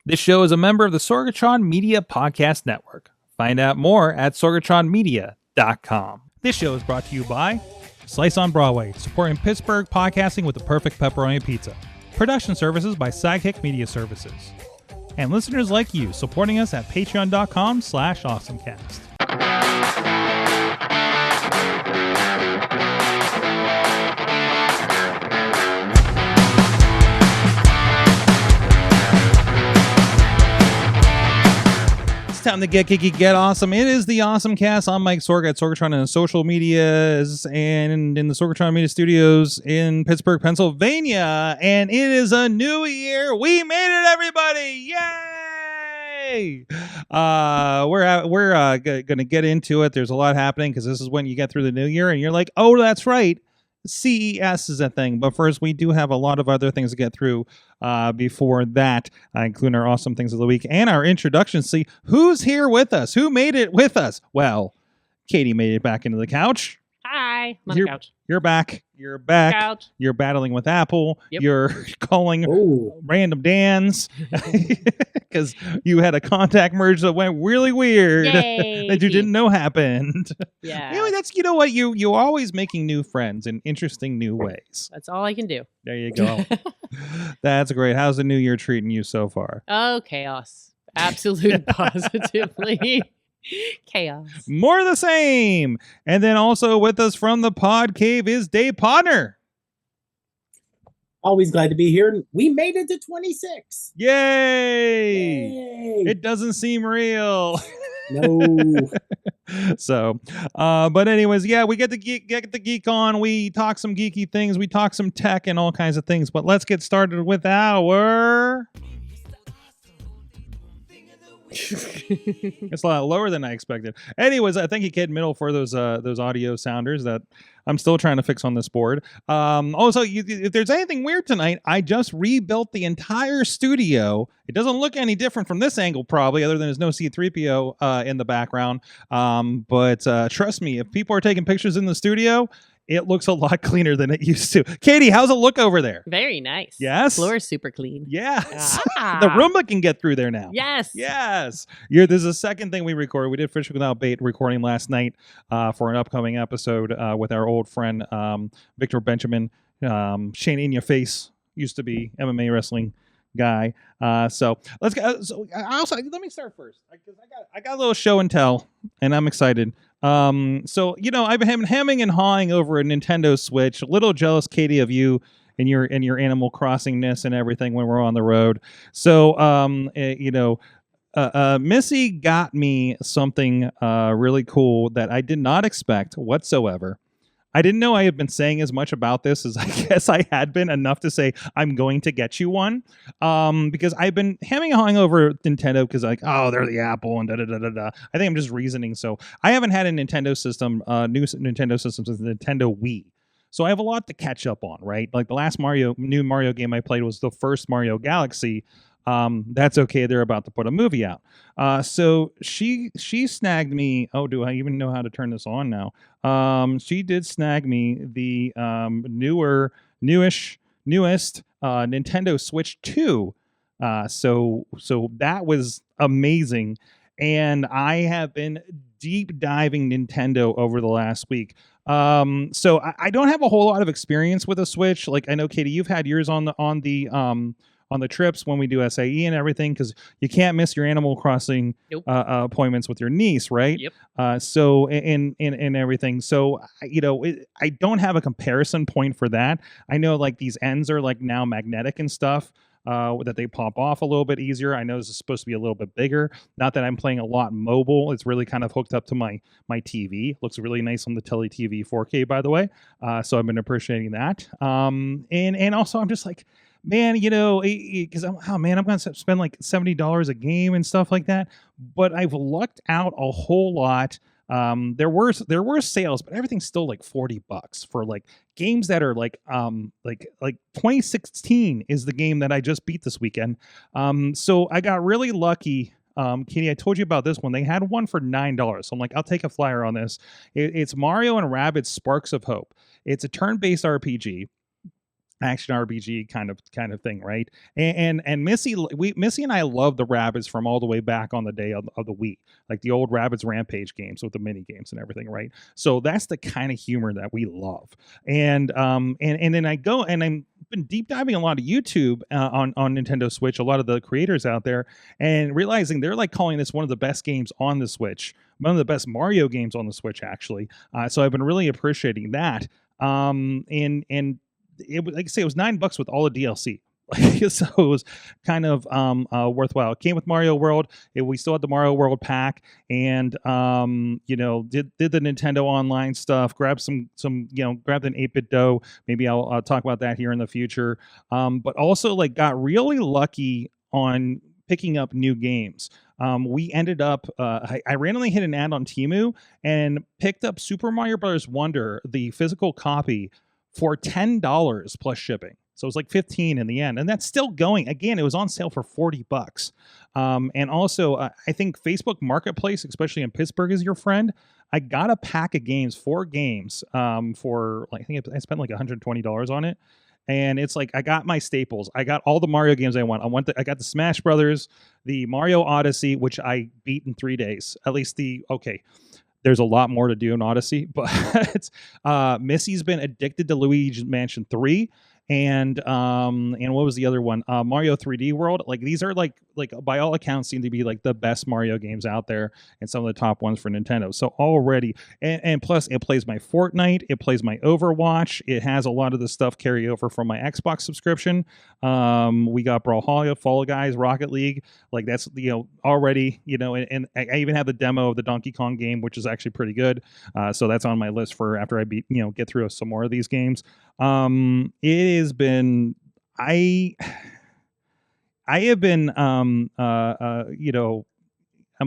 This show is a member of the Sorgatron Media Podcast Network. Find out more at sorgatronmedia.com. This show is brought to you by Slice on Broadway, supporting Pittsburgh podcasting with the perfect pepperoni pizza. Production services by Sidekick Media Services. And listeners like you, supporting us at patreon.com/AwesomeCast. Time to get geeky, get awesome. It is the AwesomeCast. I'm Mike Sorg at Sorgatron and social medias and in the Sorgatron Media Studios in Pittsburgh, Pennsylvania. And it is a new year. We made it, everybody! Yay! We're gonna get into it. There's a lot happening because this is when you get through the new year and you're like, oh, that's right. CES is a thing, but first we do have a lot of other things to get through before that, including our awesome things of the week and our introduction. See who's here with us, who made it with us. Well, Katie made it back into the couch. Hi, I'm on the couch. You're back. You're back. Couch. You're battling with Apple. Yep. You're calling random Dans because you had a contact merge that went really weird that you didn't know happened. Yeah. Anyway, that's, you know what, you're always making new friends in interesting new ways. That's all I can do. There you go. That's great. How's the new year treating you so far? Oh, chaos. Absolute positively. Chaos. More of the same. And then also with us from the Pod Cave is Dave Podnar. Always glad to be here. We made it to 26. Yay! It doesn't seem real. No. So, but anyways, yeah, we get the geek on. We talk some geeky things. We talk some tech and all kinds of things. But let's get started with our... It's a lot lower than I expected. Anyways, I thank you, Kid Middle, for those audio sounders that I'm still trying to fix on this board. Also, if there's anything weird tonight, I just rebuilt the entire studio. It doesn't look any different from this angle, probably, other than there's no C-3PO in the background. But trust me, if people are taking pictures in the studio, it looks a lot cleaner than it used to. Katie, how's it look over there? Very nice. Yes? Floor is super clean. Yes. The Roomba can get through there now. Yes. Yes. There's a second thing we recorded. We did Fish Without Bait recording last night for an upcoming episode with our old friend Victor Benjamin. Shane In Your Face used to be MMA wrestling guy. So let's go. So let me start first because I got a little show and tell, and I'm excited. So I've been hemming and hawing over a Nintendo Switch. A little jealous, Katie, of you and your Animal Crossingness and everything when we're on the road. So Missy got me something really cool that I did not expect whatsoever. I didn't know I had been saying as much about this as I guess I had been, enough to say I'm going to get you one. Because I've been hemming and hawing over Nintendo because they're the Apple and da-da-da-da-da. I think I'm just reasoning. So I haven't had a Nintendo system, new Nintendo system since the Nintendo Wii. So I have a lot to catch up on, right? Like the last new Mario game I played was the first Mario Galaxy. That's okay. They're about to put a movie out. So she snagged me. Oh, do I even know how to turn this on now? She did snag me the newest Nintendo Switch 2. So that was amazing. And I have been deep diving Nintendo over the last week. So I don't have a whole lot of experience with a Switch. Like I know, Katie, you've had yours on the trips when we do SAE and everything, because you can't miss your Animal Crossing appointments with your niece, right? Yep. So in everything. So I don't have a comparison point for that. I know like these ends are like now magnetic and stuff. That they pop off a little bit easier. I know this is supposed to be a little bit bigger. Not that I'm playing a lot mobile. It's really kind of hooked up to my TV. Looks really nice on the Tele TV 4K, by the way. So I've been appreciating that. And also I'm just like, man, because I'm going to spend like $70 a game and stuff like that. But I've lucked out a whole lot. There were sales, but everything's still like $40 for like games that are like 2016 is the game that I just beat this weekend. So I got really lucky. Katie, I told you about this one. They had one for $9. So I'm like, I'll take a flyer on this. It's Mario and Rabbids Sparks of Hope. It's a turn-based RPG. action RPG kind of thing, right? And Missy and I love the Rabbids from all the way back on the day of the Wii, like the old Rabbids Rampage games with the mini games and everything, right? So that's the kind of humor that we love. And then I go and I'm been deep diving a lot of YouTube on Nintendo Switch, a lot of the creators out there, and realizing they're like calling this one of the best games on the Switch, one of the best Mario games on the Switch, actually. So I've been really appreciating that. And it was, like I say, it was $9 with all the DLC. So it was kind of worthwhile. It came with Mario World. We still had the Mario World pack, and did the Nintendo Online stuff. Grabbed grabbed an 8-bit dough. Maybe I'll talk about that here in the future. But also like got really lucky on picking up new games. We ended up, I randomly hit an ad on Temu and picked up Super Mario Bros. Wonder, the physical copy, for $10 plus shipping. So it was like $15 in the end, and that's still going. Again, it was on sale for $40. And also, I think Facebook Marketplace, especially in Pittsburgh, is your friend. I got a pack of games, 4 games, for like, I think I spent like $120 on it. And it's like I got my staples. I got all the Mario games I want. I got the Smash Brothers, the Mario Odyssey, which I beat in 3 days. At least there's a lot more to do in Odyssey, but Missy's been addicted to Luigi's Mansion 3, and what was the other one? Mario 3D World. Like these are like by all accounts seem to be like the best Mario games out there, and some of the top ones for Nintendo. So already, and plus it plays my Fortnite, it plays my Overwatch, it has a lot of the stuff carry over from my Xbox subscription. We got Brawlhalla, Fall Guys, Rocket League. Like that's already and I even have the demo of the Donkey Kong game, which is actually pretty good. So that's on my list for after I get through some more of these games. It has been I have been I'm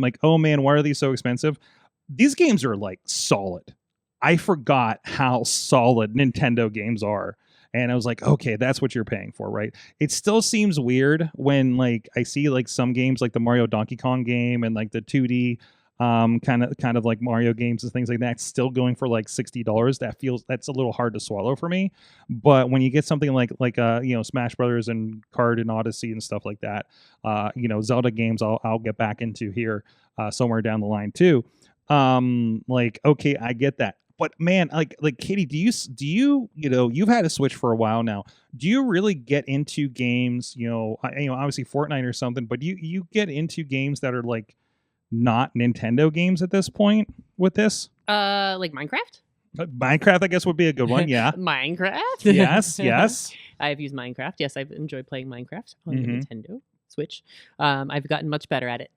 like, oh man, why are these so expensive? These games are like solid. I forgot how solid Nintendo games are. And I was like, okay, that's what you're paying for, right? It still seems weird when like I see like some games like the Mario Donkey Kong game and like the 2D kind of like Mario games and things like that still going for like $60. That's a little hard to swallow for me. But when you get something like Smash Brothers and Kart and Odyssey and stuff like that, Zelda games I'll get back into here somewhere down the line too. Okay, I get that. But man, like Katie, do you you've had a Switch for a while now. Do you really get into games? Obviously Fortnite or something, but you get into games that are like not Nintendo games at this point with this? Like Minecraft? Minecraft, I guess, would be a good one. Yeah. Minecraft? Yes. I've used Minecraft. Yes, I've enjoyed playing Minecraft on the Nintendo Switch. I've gotten much better at it.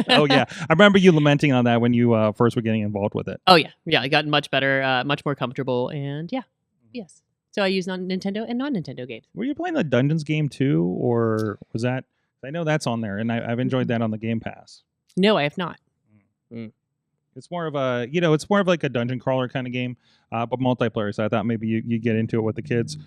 Oh yeah, I remember you lamenting on that when you first were getting involved with it. Oh yeah, I got much better, much more comfortable, and yes. So I use Nintendo and non-Nintendo games. Were you playing the Dungeons game too, or was that? I know that's on there, and I've enjoyed that on the Game Pass. No, I have not. It's more of a, it's more of like a dungeon crawler kind of game, but multiplayer. So I thought maybe you get into it with the kids.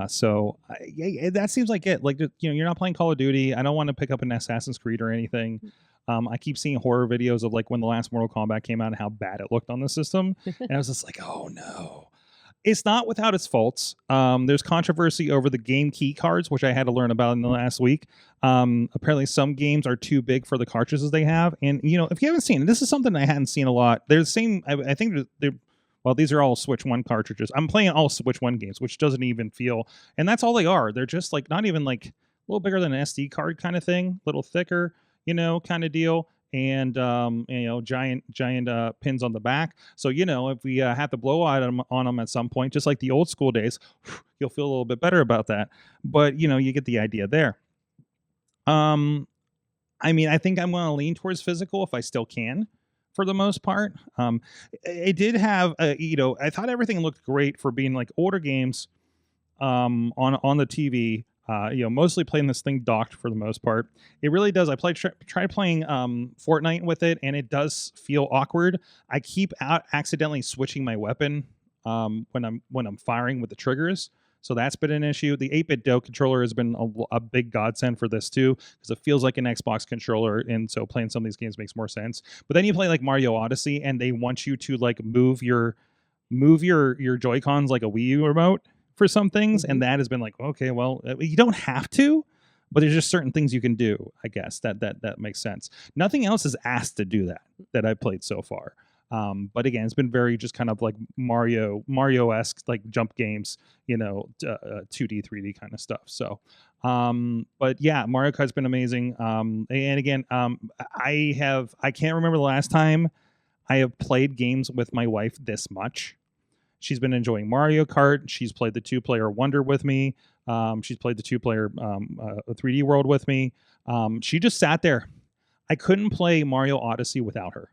So that seems like it. Like, you're not playing Call of Duty. I don't want to pick up an Assassin's Creed or anything. I keep seeing horror videos of like when the last Mortal Kombat came out and how bad it looked on the system. And I was just like, oh no. It's not without its faults. There's controversy over the game key cards, which I had to learn about in the last week. Apparently some games are too big for the cartridges they have. And, if you haven't seen it, this is something I hadn't seen a lot. They're the same, I think these are all Switch 1 cartridges. I'm playing all Switch 1 games, which doesn't even feel, and that's all they are. They're just like not even like a little bigger than an SD card kind of thing, a little thicker, kind of deal. And giant pins on the back. So if we have to blow on them at some point, just like the old school days, you'll feel a little bit better about that. But you get the idea there. I think I'm going to lean towards physical if I still can, for the most part. It did have I thought everything looked great for being like older games on the TV. Mostly playing this thing docked for the most part. It really does. I tried playing Fortnite with it, and it does feel awkward. I keep accidentally switching my weapon when I'm firing with the triggers, so that's been an issue. The 8-bit dough controller has been a big godsend for this too, because it feels like an Xbox controller, and so playing some of these games makes more sense. But then you play like Mario Odyssey, and they want you to like move your Joy-Cons like a Wii U remote, for some things, Mhm. and that has been like, okay, well, you don't have to, but there's just certain things you can do. I guess that makes sense. Nothing else is asked to do that I've played so far. But again, it's been very just kind of like Mario-esque, like jump games, 2D, 3D kind of stuff. So, but yeah, Mario Kart's been amazing. And again, I can't remember the last time I have played games with my wife this much. She's been enjoying Mario Kart. She's played the 2-player Wonder with me. She's played the 2-player 3D World with me. She just sat there. I couldn't play Mario Odyssey without her.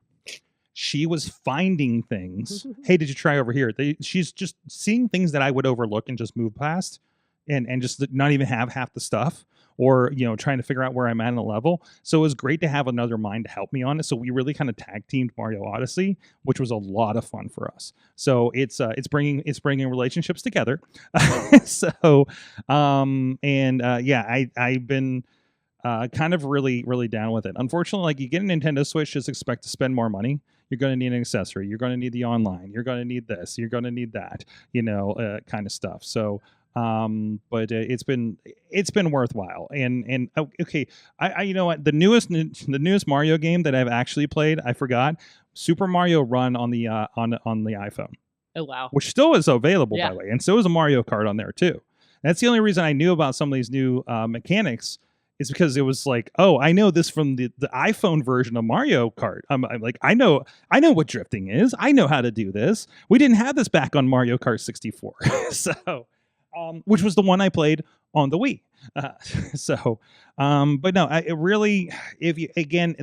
She was finding things. Hey, did you try over here? She's just seeing things that I would overlook and just move past, and just not even have half the stuff, or trying to figure out where I'm at in a level. So it was great to have another mind to help me on it. So we really kind of tag teamed Mario Odyssey, which was a lot of fun for us. So it's bringing relationships together. So I've been kind of really down with it. Unfortunately, like, you get a Nintendo Switch, just expect to spend more money. You're going to need an accessory. You're going to need the online. You're going to need this. You're going to need that. Kind of stuff. So, but it's been worthwhile. And okay, I you know what, the newest Mario game that I've actually played, I forgot, Super Mario Run on the on the iPhone. Oh wow. Which still is available, Yeah. by the way, and so is a Mario Kart on there too. That's the only reason I knew about some of these new mechanics, is because it was like, oh, I know this from the iPhone version of Mario Kart. I'm like, I know what drifting is. I know how to do this. We didn't have this back on Mario Kart 64, so which was the one I played on the Wii. But no, it really, if you, again,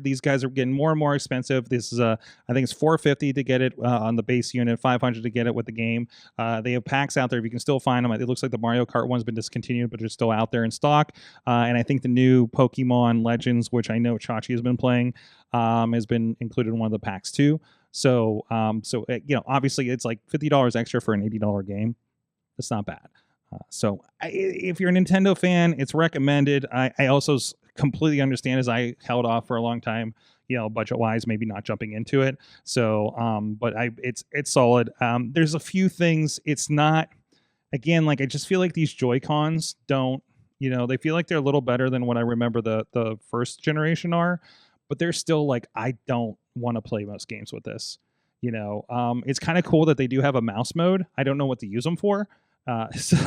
these guys are getting more and more expensive. This is I think it's $450 to get it on the base unit, $500 to get it with the game. They have packs out there if you can still find them. It looks like the Mario Kart one's been discontinued, but they're still out there in stock. And I think the new Pokemon Legends, which I know Chachi has been playing, has been included in one of the packs too. So obviously it's like $50 extra for an $80 game. That's not bad. If you're a Nintendo fan, it's recommended. I also completely understand, as I held off for a long time, budget wise, maybe not jumping into it. So, but it's solid. There's a few things. It's not, again, like, I just feel like these Joy-Cons don't, they feel like they're a little better than what I remember the first generation are, but they're still like, I don't want to play most games with this. It's kind of cool that they do have a mouse mode. I don't know what to use them for. So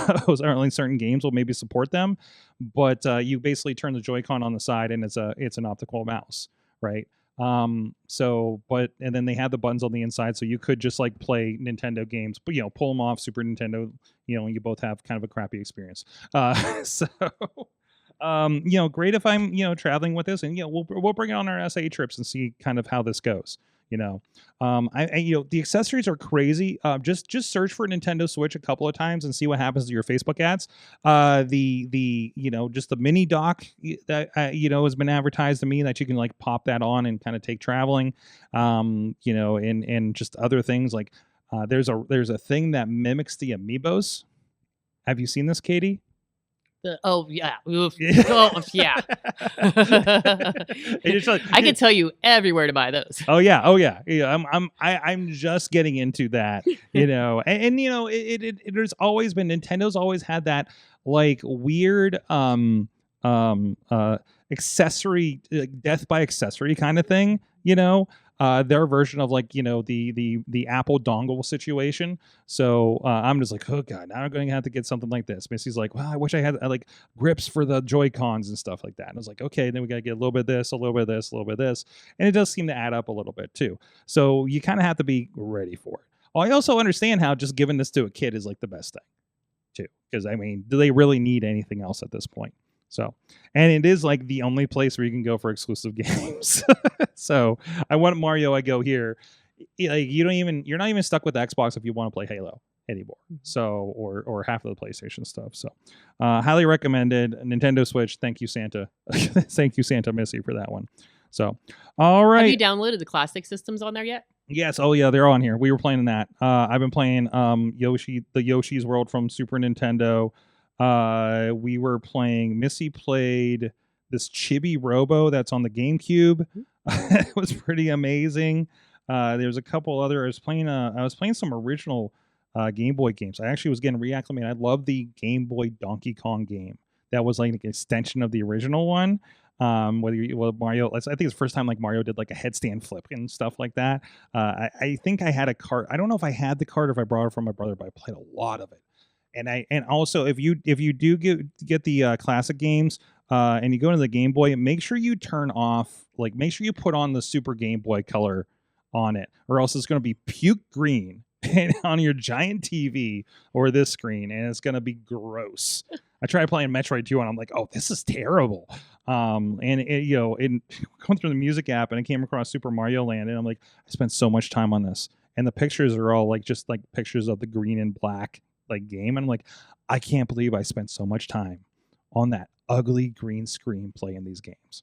only certain games will maybe support them, but you basically turn the Joy-Con on the side and it's an optical mouse, right? And then they have the buttons on the inside, so you could just like play Nintendo games, but pull them off Super Nintendo, and you both have kind of a crappy experience. Great if I'm traveling with this, and we'll bring it on our SA trips and see kind of how this goes. The accessories are crazy. Just search for Nintendo Switch a couple of times and see what happens to your Facebook ads. Just the mini dock that has been advertised to me, that you can like pop that on and kind of take traveling. And just other things like there's a thing that mimics the Amiibos. Have you seen this, Katie? Oh yeah. Oh yeah. I can tell you everywhere to buy those. Oh yeah. I'm just getting into that, and there's always been, Nintendo's always had that like weird accessory, like death by accessory kind of thing, their version of like the Apple dongle situation. So I'm just like, oh god, now I'm going to have to get something like this. Missy's like, well, I wish I had like grips for the Joy-Cons and stuff like that. And I was like, okay, then we got to get a little bit of this, a little bit of this, a little bit of this, and it does seem to add up a little bit too. So you kind of have to be ready for it. I also understand how just giving this to a kid is like the best thing too, because I mean, do they really need anything else at this point? So, and it is like the only place where you can go for exclusive games. So I want Mario, I go here. Like you're not even stuck with Xbox if you want to play Halo anymore. So, or half of the PlayStation stuff. So highly recommended. Nintendo Switch. Thank you, Santa. Thank you, Santa Missy, for that one. So, all right. Have you downloaded the classic systems on there yet? Yes. Oh yeah, they're on here. We were playing that. I've been playing the Yoshi's World from Super Nintendo. We were playing, Missy played this Chibi Robo that's on the GameCube. It was pretty amazing. There's a couple other, I was playing some original Game Boy games. I actually was getting reacclimated. I love the Game Boy Donkey Kong game. That was like an extension of the original one. Mario, I think it's the first time like Mario did like a headstand flip and stuff like that. I think I had a cart. I don't know if I had the cart or if I brought it from my brother, but I played a lot of it. And also if you do get the classic games and you go into the Game Boy, make sure you make sure you put on the Super Game Boy color on it, or else it's going to be puke green on your giant TV or this screen, and it's going to be gross. I tried playing Metroid 2 and I'm like, oh, this is terrible. And it, going through the music app and I came across Super Mario Land and I'm like, I spent so much time on this. And the pictures are all like just like pictures of the green and black like game. And I'm like, I can't believe I spent so much time on that ugly green screen playing these games.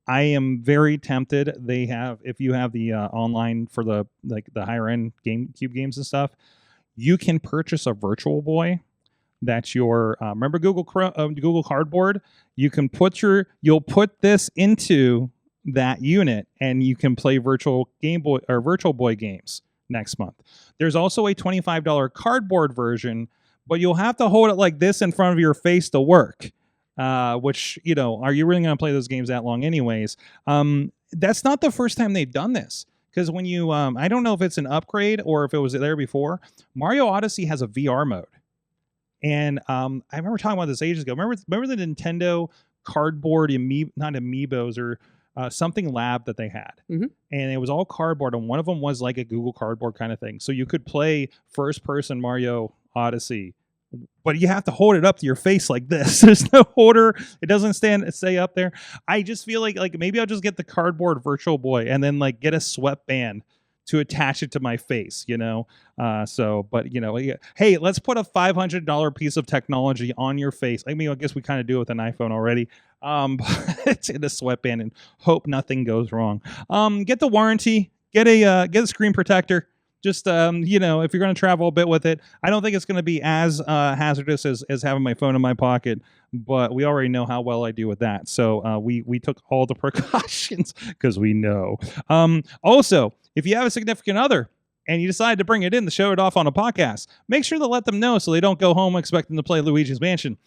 I am very tempted. If you have the online for the higher end GameCube games and stuff, you can purchase a Virtual Boy. That's your remember Google Cardboard. You'll put this into that unit, and you can play Virtual Boy games next month. There's also a $25 cardboard version, but you'll have to hold it like this in front of your face to work. Which, are you really going to play those games that long anyways? That's not the first time they've done this. Because when you, I don't know if it's an upgrade or if it was there before, Mario Odyssey has a VR mode. And I remember talking about this ages ago. Remember the Nintendo cardboard not Amiibos or something lab that they had. Mm-hmm. And it was all cardboard. And one of them was like a Google Cardboard kind of thing. So you could play first-person Mario Odyssey, but you have to hold it up to your face like this. There's no holder. It doesn't stay up there. I just feel like maybe I'll just get the cardboard Virtual Boy and then like get a sweatband to attach it to my face, hey, let's put a $500 piece of technology on your face. I mean, I guess we kind of do it with an iPhone already. But it's in a sweatband and hope nothing goes wrong. Get the warranty, get a screen protector. Just, if you're going to travel a bit with it, I don't think it's going to be as hazardous as having my phone in my pocket, but we already know how well I do with that. So we took all the precautions because we know. Also, if you have a significant other and you decide to bring it in to show it off on a podcast, make sure to let them know so they don't go home expecting to play Luigi's Mansion.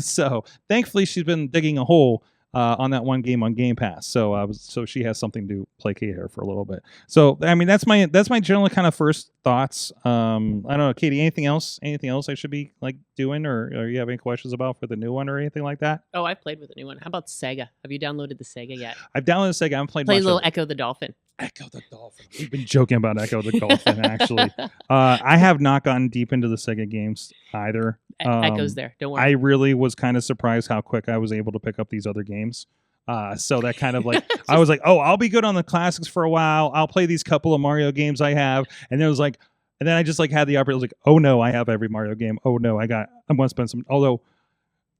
So thankfully, she's been digging a hole on that one game on Game Pass, so she has something to placate her for a little bit. So I mean, that's my general kind of first thoughts. I don't know, Katie, anything else I should be like doing, or you have any questions about for the new one or anything like that? Oh, I've played with the new one. How about Sega? Have you downloaded the Sega yet? I've downloaded Sega. I haven't played much a little of it. Echo the Dolphin. Echo the Dolphin. We've been joking about Echo the Dolphin, actually. I have not gotten deep into the Sega games either. Echo's there. Don't worry. I really was kind of surprised how quick I was able to pick up these other games. So that kind of like, I was like, oh, I'll be good on the classics for a while. I'll play these couple of Mario games I have. And then it was like, and then I just like had the opportunity, like, oh no, I have every Mario game. Oh no, I'm going to spend some, although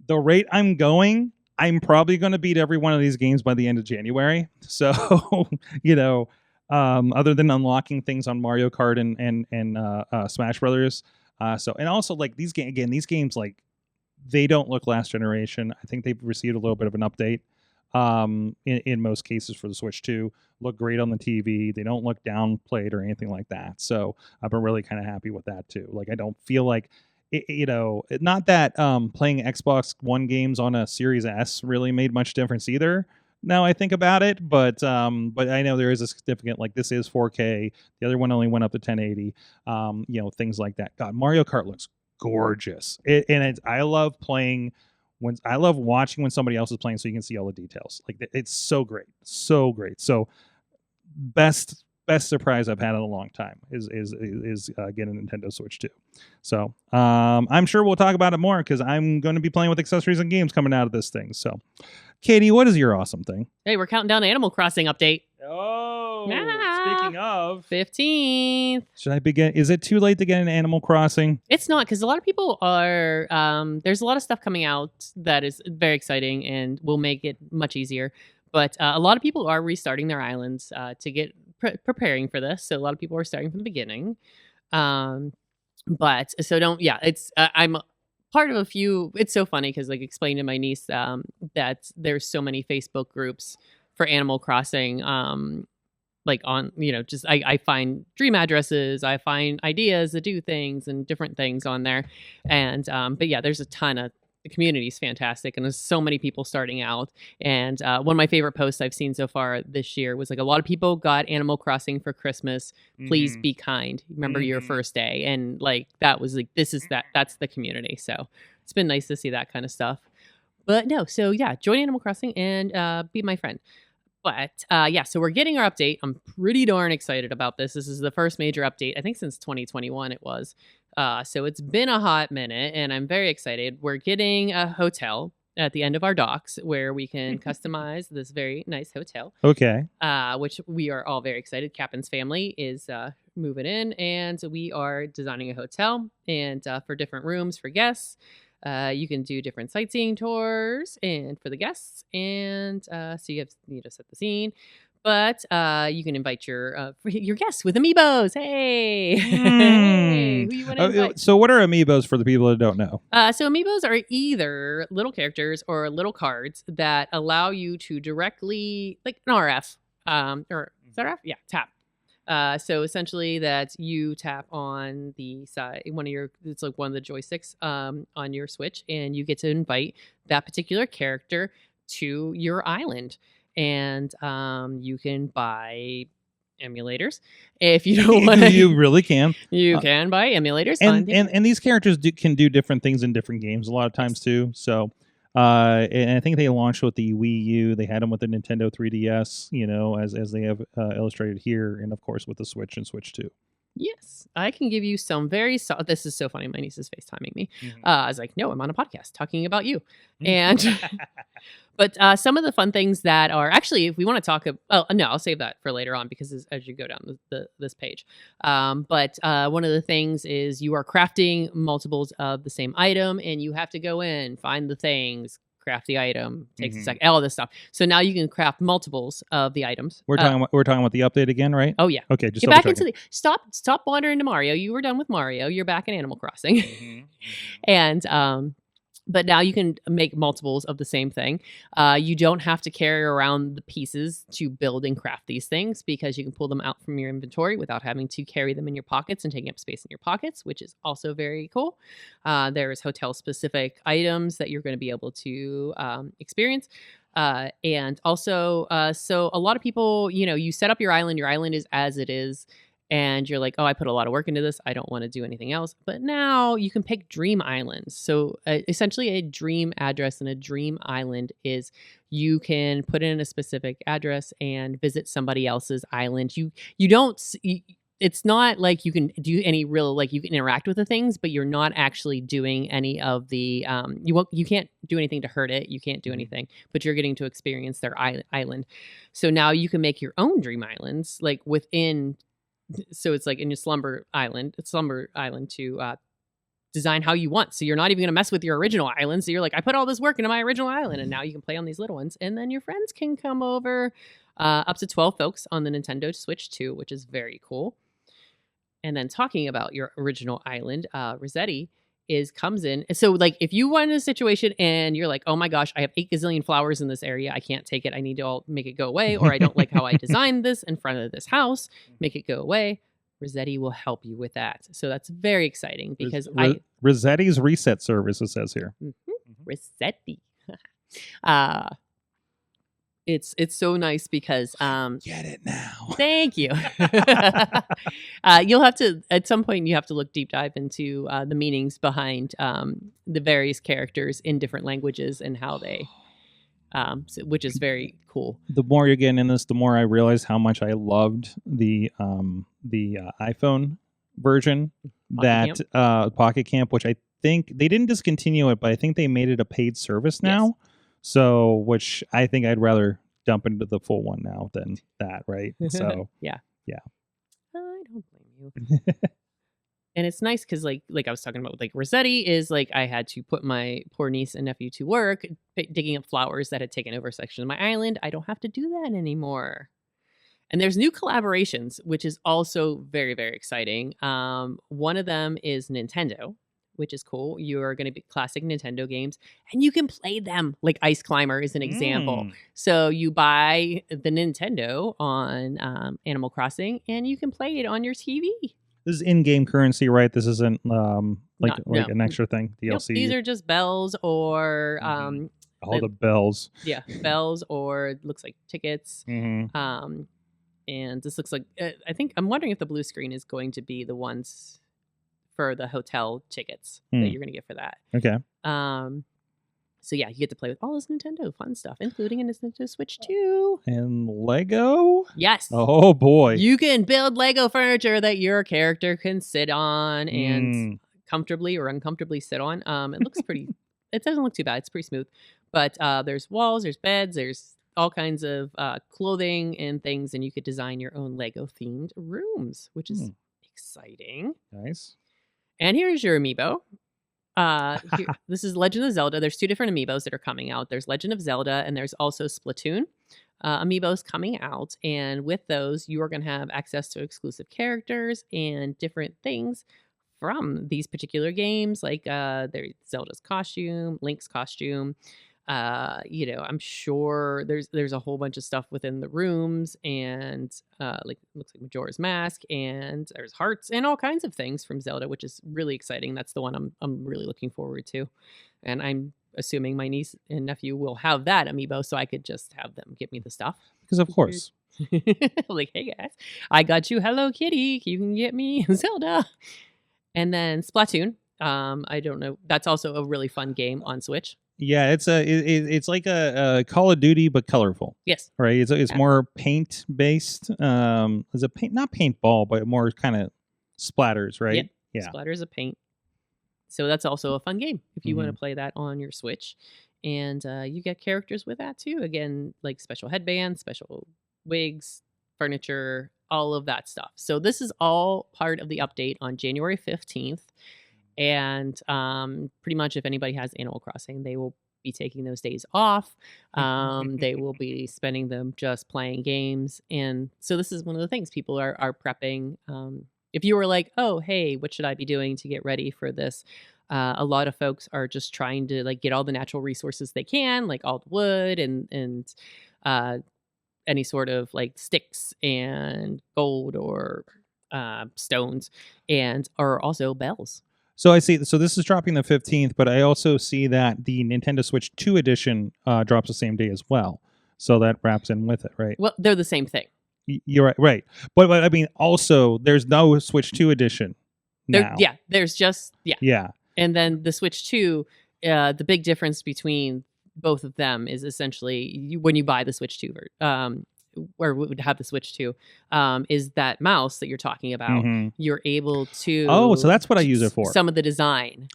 the rate I'm going, I'm probably going to beat every one of these games by the end of January. So, other than unlocking things on Mario Kart and Smash Brothers. And also like these games, like they don't look last generation. I think they've received a little bit of an update. In most cases for the Switch 2, look great on the TV. They don't look downplayed or anything like that. So I've been really kind of happy with that too. Like I don't feel like not that playing Xbox One games on a Series S really made much difference either. Now I think about it, but I know there is a significant, like this is 4K. The other one only went up to 1080. Things like that. God, Mario Kart looks gorgeous. I love playing. I love watching when somebody else is playing so you can see all the details. Like it's so great. So great. So best surprise I've had in a long time is getting a Nintendo Switch 2. So I'm sure we'll talk about it more because I'm going to be playing with accessories and games coming out of this thing. So Katie, what is your awesome thing? Hey, we're counting down the Animal Crossing update. Oh, speaking of 15th. Should I begin? Is it too late to get an Animal Crossing? It's not, because a lot of people are, there's a lot of stuff coming out that is very exciting and will make it much easier. But a lot of people are restarting their islands to get preparing for this. So a lot of people are starting from the beginning. I'm part of a few. It's so funny because like explained to my niece that there's so many Facebook groups for Animal Crossing like on, just I find dream addresses, I find ideas to do things and different things on there. And but yeah, there's a ton of, the community is fantastic, and there's so many people starting out. And one of my favorite posts I've seen so far this year was like, a lot of people got Animal Crossing for Christmas. Please be kind. Remember your first day. And like, that was like, that's the community. So it's been nice to see that kind of stuff. But no, so yeah, join Animal Crossing and be my friend. But yeah, so we're getting our update. I'm pretty darn excited about this. This is the first major update, I think, since 2021 it was. So it's been a hot minute, and I'm very excited. We're getting a hotel at the end of our docks where we can customize this very nice hotel. Okay. Which we are all very excited. Captain's family is moving in, and we are designing a hotel, and for different rooms for guests. You can do different sightseeing tours and for the guests, and so you need to set the scene. But you can invite your guests with amiibos. Hey, hey, who you want to invite? So what are amiibos for the people that don't know? So amiibos are either little characters or little cards that allow you to directly, like an RF, or is that RF? Yeah, tap. So essentially that you tap on the side, it's like one of the joysticks on your Switch, and you get to invite that particular character to your island. And you can buy emulators if you don't want to. You really can. You can buy emulators. And these characters can do different things in different games a lot of times too. So and I think they launched with the Wii U. They had them with the Nintendo 3DS, as they have illustrated here, and of course with the Switch and Switch 2. Yes, I can give you some this is so funny. My niece is FaceTiming me. I was like, no, I'm on a podcast talking about you. And but some of the fun things that are actually, if we want to talk no, I'll save that for later on, because as you go down this page. But one of the things is you are crafting multiples of the same item, and you have to go in, find the things, craft the item, takes a second, all this stuff. So now you can craft multiples of the items. We're talking about the update again, right? Oh yeah. Okay, just get back into stop wandering to Mario. You were done with Mario. You're back in Animal Crossing. And but now you can make multiples of the same thing. You don't have to carry around the pieces to build and craft these things, because you can pull them out from your inventory without having to carry them in your pockets and taking up space in your pockets, which is also very cool. There's hotel-specific items that you're going to be able to experience. And also, so a lot of people, you set up your island is as it is. And you're like, oh, I put a lot of work into this. I don't want to do anything else. But now you can pick dream islands. So essentially a dream address and a dream island is you can put in a specific address and visit somebody else's island. It's not like you can do any real, like you can interact with the things, but you're not actually doing any of the, you can't do anything to hurt it. You can't do anything, but you're getting to experience their island. So now you can make your own dream islands, like within. So it's like in your slumber island to design how you want. So you're not even going to mess with your original island. So you're like, I put all this work into my original island, and now you can play on these little ones. And then your friends can come over, up to 12 folks on the Nintendo Switch 2, which is very cool. And then talking about your original island, Rossetti comes in. So like if you want a situation and you're like, oh my gosh, I have 8 gazillion flowers in this area, I can't take it, I need to all make it go away, or I don't like how I designed this in front of this house, make it go away, Rossetti will help you with that. So that's very exciting, because Rossetti's reset service, it says here. Rossetti. It's so nice because get it now. Thank you. You'll have to, at some point, you have to look deep dive into the meanings behind the various characters in different languages and how they, which is very cool. The more you're getting in this, the more I realize how much I loved the iPhone version, Pocket Camp, which I think they didn't discontinue it, but I think they made it a paid service now. Yes. So, which I think I'd rather dump into the full one now than that, right? So, yeah. I don't blame you. And it's nice because, like I was talking about, like Rossetti is like, I had to put my poor niece and nephew to work digging up flowers that had taken over a section of my island. I don't have to do that anymore. And there's new collaborations, which is also very, very exciting. One of them is Nintendo which is cool. You are going to be classic Nintendo games, and you can play them. Like Ice Climber is an example. So you buy the Nintendo on Animal Crossing, and you can play it on your TV. This is in-game currency, right? This isn't like No. an extra thing, DLC. Nope, these are just bells or all the bells. Yeah, bells or it looks like tickets. Mm-hmm. And this looks like I'm wondering if the blue screen is going to be the ones for the hotel tickets that you're going to get for that. Okay. So yeah, you get to play with all this Nintendo fun stuff, including a Nintendo Switch 2. And Lego? Yes. Oh boy. You can build Lego furniture that your character can sit on and comfortably or uncomfortably sit on. It looks pretty, it doesn't look too bad. It's pretty smooth. But there's walls, there's beds, there's all kinds of clothing and things, and you could design your own Lego themed rooms, which is exciting. Nice. And here's your amiibo. This is Legend of Zelda. There's 2 different amiibos that are coming out. There's Legend of Zelda, and there's also Splatoon amiibos coming out. And with those, you are going to have access to exclusive characters and different things from these particular games, like there's Zelda's costume, Link's costume. I'm sure there's a whole bunch of stuff within the rooms, and like looks like Majora's Mask, and there's hearts and all kinds of things from Zelda, which is really exciting. That's the one I'm really looking forward to, and I'm assuming my niece and nephew will have that amiibo, so I could just have them get me the stuff. Because of course. Like, hey guys, I got you Hello Kitty. You can get me Zelda. And then Splatoon. I don't know. That's also a really fun game on Switch. Yeah, it's like a Call of Duty but colorful. Yes. Right. It's more paint based. Is it paint? Not paintball, but more kind of splatters, right? Yep. Yeah. Splatters of paint. So that's also a fun game if you want to play that on your Switch, and you get characters with that too. Again, like special headbands, special wigs, furniture, all of that stuff. So this is all part of the update on January 15th. And pretty much if anybody has Animal Crossing, they will be taking those days off. They will be spending them just playing games. And so this is one of the things people are prepping. If you were like, oh, hey, what should I be doing to get ready for this? A lot of folks are just trying to like get all the natural resources they can, like all the wood and any sort of like sticks and gold or stones, and are also bells. So I see. So this is dropping the 15th, but I also see that the Nintendo Switch 2 edition drops the same day as well. So that wraps in with it, right? Well, they're the same thing. You're right, right. But I mean, also, there's no Switch 2 edition now. There's just Yeah. And then the Switch 2, the big difference between both of them is essentially when you buy the Switch 2 or would have the Switch 2, is that mouse that you're talking about. You're able to... Oh, so that's what I use it for. Some of the design.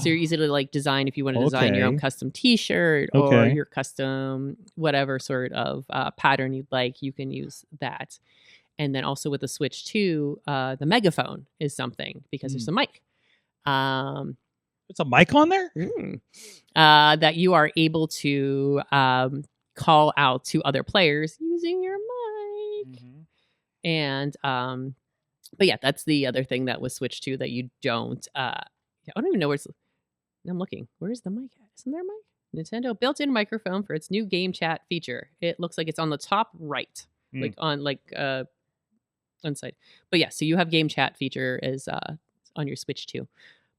So you're easy to like design if you want to design your own custom t-shirt or your custom whatever sort of pattern you'd like, you can use that. And then also with the Switch 2, the megaphone is something because there's a mic. It's a mic on there? That you are able to call out to other players using your mic. And but yeah, that's the other thing that was Switch 2 that you don't I don't even know where's... I'm looking. Where's the mic at? Isn't there a mic? Nintendo built-in microphone for its new game chat feature. It looks like it's on the top right. Like on side. But yeah, so you have game chat feature as on your Switch 2.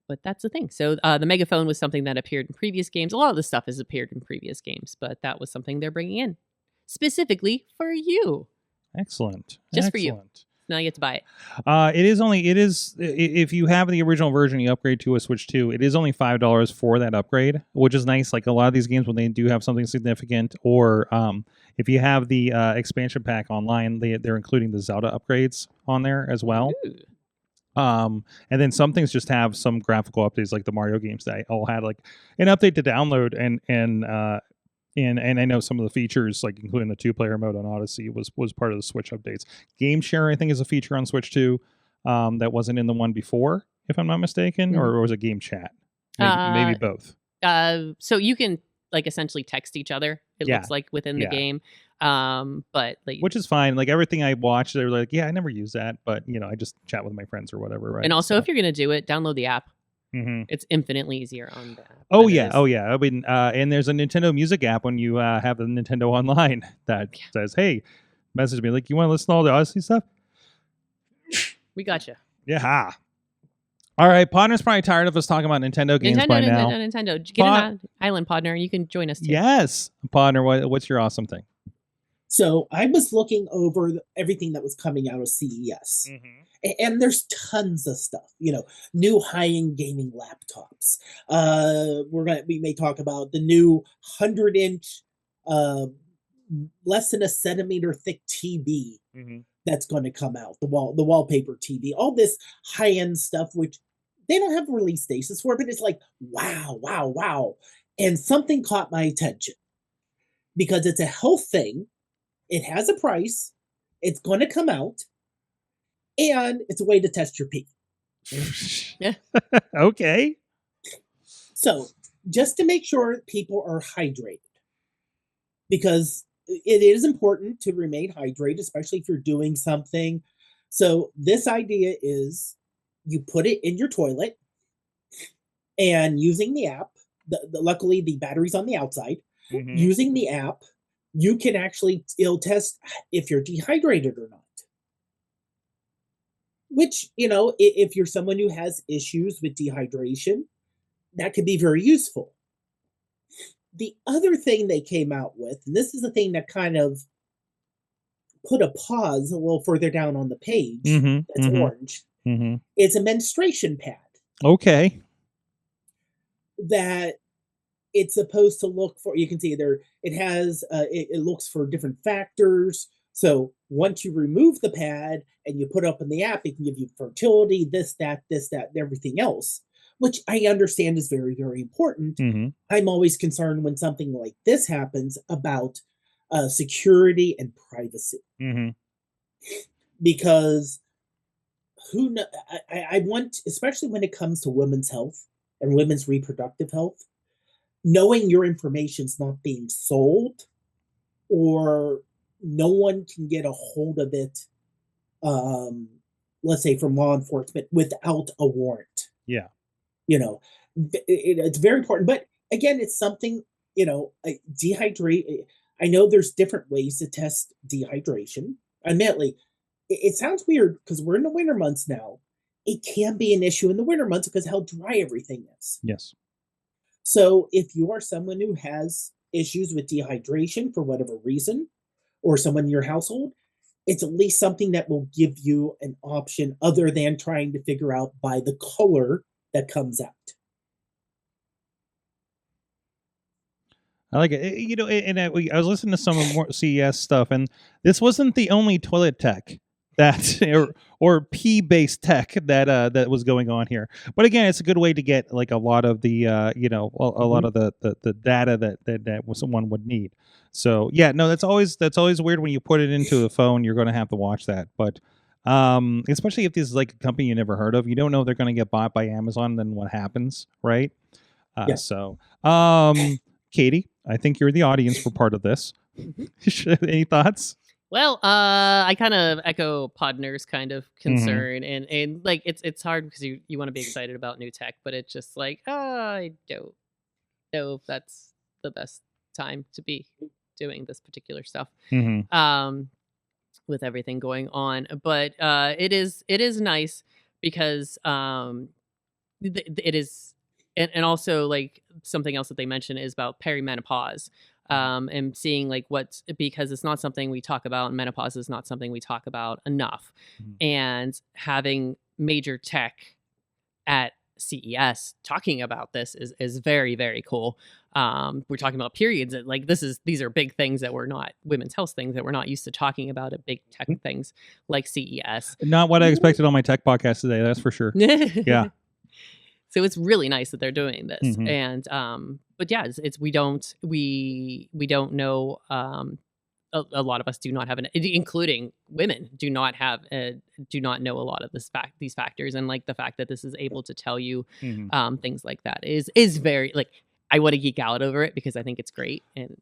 But that's the thing. So the megaphone was something that appeared in previous games. A lot of the stuff has appeared in previous games, but that was something they're bringing in specifically for you. Excellent. Just for you. Now you get to buy it. It is if you have the original version, you upgrade to a Switch 2, it is only $5 for that upgrade, which is nice. Like a lot of these games, when they do have something significant, or if you have the expansion pack online, they're including the Zelda upgrades on there as well. Ooh. And then some things just have some graphical updates, like the Mario games that all had like an update to download, and I know some of the features, like including the 2-player mode on Odyssey, was part of the Switch updates. Game share, I think, is a feature on Switch 2 that wasn't in the one before, if I'm not mistaken, or was it game chat? Maybe both. So you can like essentially text each other. It looks like within the game. But like, which is fine. Like everything I watched, they were like, yeah, I never use that, but I just chat with my friends or whatever, right? And also, if you're gonna do it, download the app. Mm-hmm. It's infinitely easier on the app. Oh than it yeah, is- oh yeah. I mean, and there's a Nintendo Music app when you have a Nintendo Online that says, "Hey, message me like you want to listen to all the Odyssey stuff." We gotcha. Yeah. All right, Podner's probably tired of us talking about Nintendo games by now. Nintendo. Get an island, Podnar. You can join us too. Yes, Podner. What's your awesome thing? So I was looking over everything that was coming out of CES. And there's tons of stuff, new high-end gaming laptops. We may talk about the new 100-inch, less than a centimeter thick TV that's going to come out. The wallpaper TV, all this high-end stuff, which they don't have release dates for, but it's like wow. And something caught my attention because it's a health thing. It has a price. It's going to come out. And it's a way to test your pee. Okay. So, just to make sure people are hydrated, because it is important to remain hydrated, especially if you're doing something. So, this idea is you put it in your toilet, and using the app, luckily the battery's on the outside, using the app, you can it'll test if you're dehydrated or not. Which, if you're someone who has issues with dehydration, that could be very useful. The other thing they came out with, and this is the thing that kind of put a pause a little further down on the page, that's orange, it's a menstruation pad. Okay. That it's supposed to look for, you can see there, it has, it looks for different factors. So once you remove the pad and you put up in the app, it can give you fertility, this, that, everything else, which I understand is very, very important. I'm always concerned when something like this happens about security and privacy. Because I want, especially when it comes to women's health and women's reproductive health, knowing your information's not being sold or no one can get a hold of it, let's say from law enforcement, without a warrant. Yeah. It's very important. But again, it's something, dehydrate. I know there's different ways to test dehydration. Admittedly, it sounds weird because we're in the winter months now. It can be an issue in the winter months because how dry everything is. Yes. So if you are someone who has issues with dehydration for whatever reason, or someone in your household, it's at least something that will give you an option other than trying to figure out by the color that comes out. I like it. And I was listening to some more CES stuff, and this wasn't the only toilet tech that or pee-based tech that was going on here. But again, it's a good way to get like a lot of the a lot of the data that someone would need. So yeah, no, that's always weird when you put it into the phone. You're going to have to watch that, but especially if this is like a company you never heard of, you don't know if they're going to get bought by Amazon. Then what happens, right? Yeah. So, Katie, I think you're the audience for part of this. Any thoughts? Well, I kind of echo Podner's kind of concern, and like it's hard because you want to be excited about new tech, but it's just like I don't know if that's the best time to be doing this particular stuff. With everything going on, but it is nice because it is, and also like something else that they mention is about perimenopause. And seeing like because it's not something we talk about, and menopause is not something we talk about enough. And having major tech at CES talking about this is very, very cool. We're talking about periods, and like these are big things that we're not, women's health things that we're not used to talking about at big tech things like CES. Not what I expected on my tech podcast today, that's for sure. Yeah. So it's really nice that they're doing this. And but yeah, it's we don't know. A lot of us do not have including women, do not know a lot of these factors, and like the fact that this is able to tell you things like that is very, like, I want to geek out over it because I think it's great. And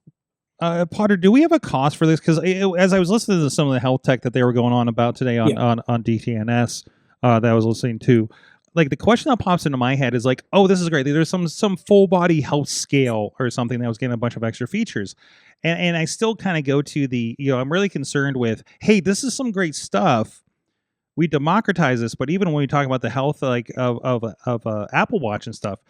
Potter, do we have a cost for this? Because as I was listening to some of the health tech that they were going on about today on DTNS that I was listening to, like the question that pops into my head is like, oh, this is great. There's some full body health scale or something that was getting a bunch of extra features. And I still kind of go to the, I'm really concerned with, hey, this is some great stuff. We democratize this, but even when we talk about the health like of Apple Watch and stuff,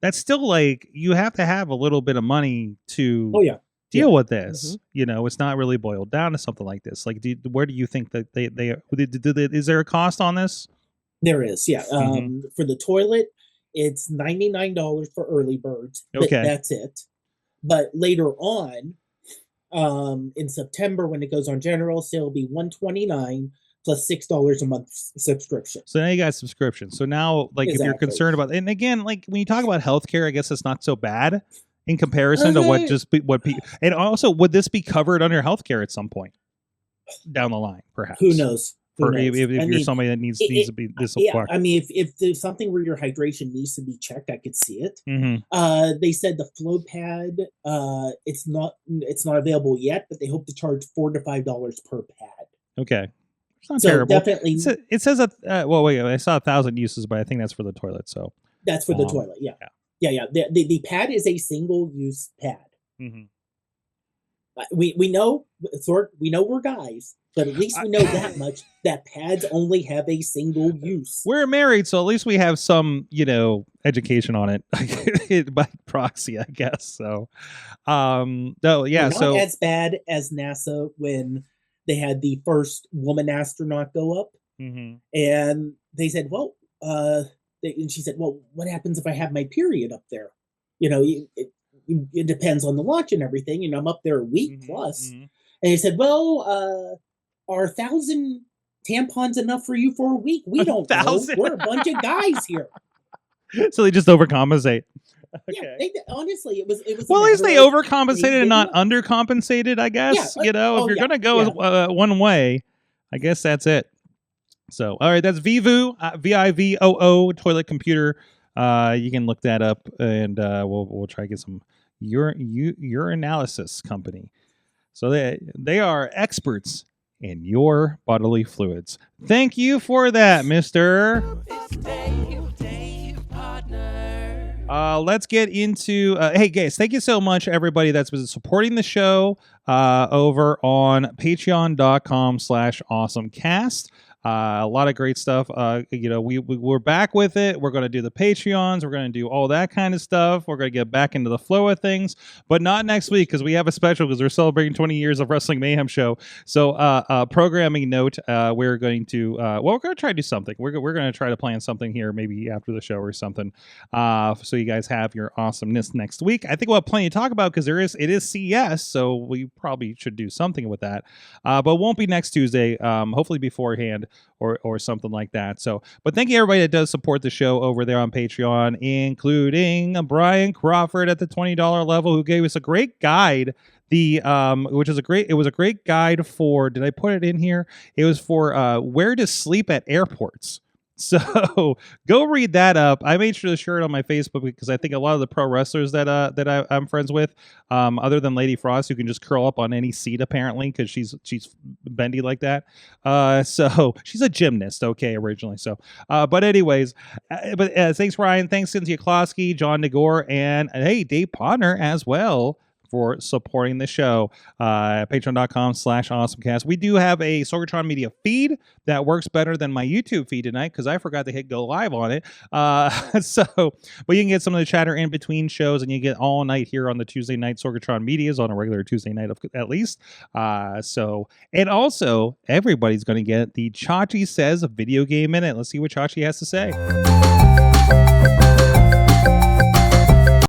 that's still like you have to have a little bit of money to deal with this. It's not really boiled down to something like this. Like, where do you think that they is there a cost on this? There is, for the toilet, it's $99 for early birds. Okay, that's it. But later on, in September when it goes on general sale, it'll be $129 plus $6 a month subscription. So now you got subscription. So now, like, if you're concerned about, and again, like when you talk about healthcare, I guess it's not so bad in comparison to what people. And also, would this be covered under healthcare at some point down the line? Perhaps. Who knows? If you're somebody that needs to be this. I mean, if there's something where your hydration needs to be checked, I could see it. They said the flow pad, it's not available yet, but they hope to charge $4 to $5 per pad. Okay, it's not terrible. Definitely, it says that. Well, wait, I saw 1,000 uses, but I think that's for the toilet. So that's for the toilet. Yeah. The pad is a single use pad. We know, Sorg, we know we're guys, but at least we know that much, that pads only have a single use. We're married, so at least we have some, education on it by proxy, I guess. So, not as bad as NASA when they had the first woman astronaut go up, and they said, well, and she said, well, what happens if I have my period up there? It depends on the launch and everything. I'm up there a week plus. And they said, well, are 1,000 tampons enough for you for a week? We don't know. We're a bunch of guys here. So they just overcompensate. Okay. Yeah, honestly, it was. Well, at least they overcompensated and not undercompensated, I guess. If you're going to go one way, I guess that's it. So, all right, that's Vivoo, VIVOO, toilet computer. You can look that up, and we'll try to get some urinalysis company. So they are experts in your bodily fluids. Thank you for that, Mister. Let's get into. Hey, guys, thank you so much, everybody that's been supporting the show over on patreon.com/awesomecast. A lot of great stuff. We're back with it. We're going to do the Patreons. We're going to do all that kind of stuff. We're going to get back into the flow of things, but not next week because we have a special because we're celebrating 20 years of Wrestling Mayhem show. So, programming note, we're going to try to do something. We're going to try to plan something here, maybe after the show or something. So you guys have your awesomeness next week. I think we'll have plenty to talk about because it is CES, so we probably should do something with that. But it won't be next Tuesday. Hopefully beforehand. Or something like that. So, but thank you everybody that does support the show over there on Patreon, including Brian Crawford at the $20 level, who gave us a great guide. It was a great guide for. Did I put it in here? It was for where to sleep at airports. So go read that up. I made sure to share it on my Facebook because I think a lot of the pro wrestlers that I'm friends with, other than Lady Frost, who can just curl up on any seat apparently because she's bendy like that. So she's a gymnast, originally. So, but anyways, thanks Ryan, thanks Cynthia Klosky, John Nagor, and hey Dave Podnar as well for supporting the show. Patreon.com/awesomecast. We do have a Sorgatron Media feed that works better than my YouTube feed tonight because I forgot to hit go live on it. But you can get some of the chatter in between shows, and you get all night here on the Tuesday night Sorgatron Medias on a regular Tuesday night at least. And also everybody's going to get the Chachi Says Video Game Minute. Let's see what Chachi has to say.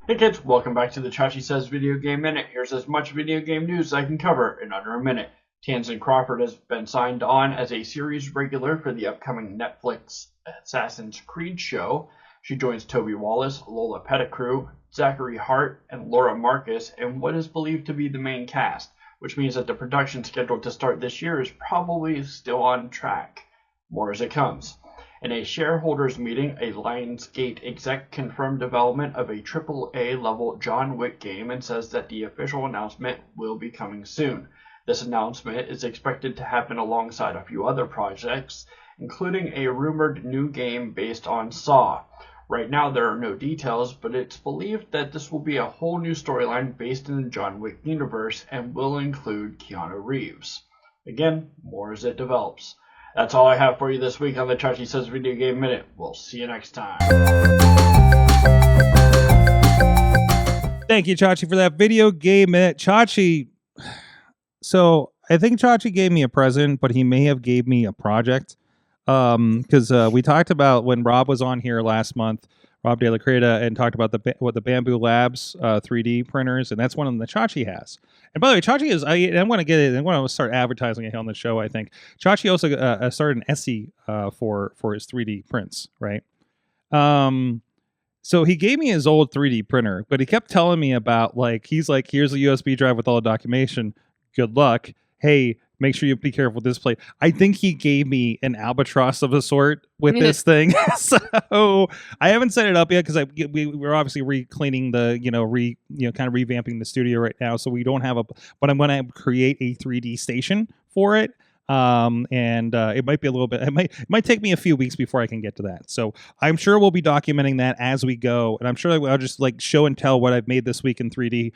Hey kids, welcome back to the Chachi Says Video Game Minute. Here's as much video game news as I can cover in under a minute. Tamsin Crawford has been signed on as a series regular for the upcoming Netflix Assassin's Creed show. She joins Toby Wallace, Lola Pettigrew, Zachary Hart, and Laura Marcus in what is believed to be the main cast, which means that the production scheduled to start this year is probably still on track. More as it comes. In a shareholders meeting, a Lionsgate exec confirmed development of a AAA level John Wick game and says that the official announcement will be coming soon. This announcement is expected to happen alongside a few other projects, including a rumored new game based on Saw. Right now there are no details, but it's believed that this will be a whole new storyline based in the John Wick universe and will include Keanu Reeves. Again, more as it develops. That's all I have for you this week on the Chachi Says Video Game Minute. We'll see you next time. Thank you, Chachi, for that video game minute. Chachi, so I think Chachi gave me a present, but he may have gave me a project. Because we talked about when Rob was on here last month, Rob De La Creta, and talked about the Bamboo Labs 3D printers, and that's one of them that Chachi has. And by the way, Chachi is I want to get it. I want to start advertising it on the show. I think Chachi also started an Etsy for his 3D prints, right? So he gave me his old 3D printer, but he kept telling me about he's like, here's a USB drive with all the documentation. Good luck. Hey, make sure you be careful with this plate. I think he gave me an albatross of a sort with this thing. So I haven't set it up yet because we're obviously re-cleaning the, kind of revamping the studio right now. So we don't have but I'm going to create a 3D station for it. And it might be a little bit, it might take me a few weeks before I can get to that. So I'm sure we'll be documenting that as we go. And I'm sure I'll just show and tell what I've made this week in 3D,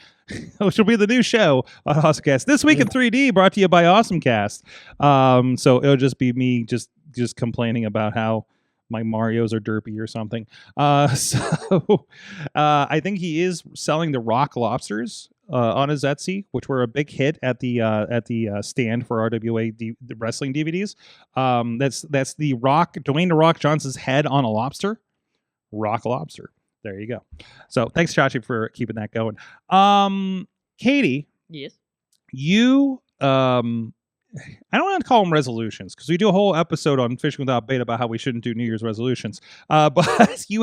which will be the new show on AwesomeCast. This week in 3D, brought to you by AwesomeCast. So it'll just be me just complaining about how my Marios are derpy or something. So I think he is selling the rock lobsters on his Etsy, which were a big hit at the stand for RWA the wrestling DVDs. That's the Rock, Dwayne The Rock Johnson's head on a lobster. Rock lobster. There you go. So thanks, Chachi, for keeping that going. Katie. Yes. You I don't want to call them resolutions because we do a whole episode on Fishing Without Bait about how we shouldn't do New Year's resolutions. But you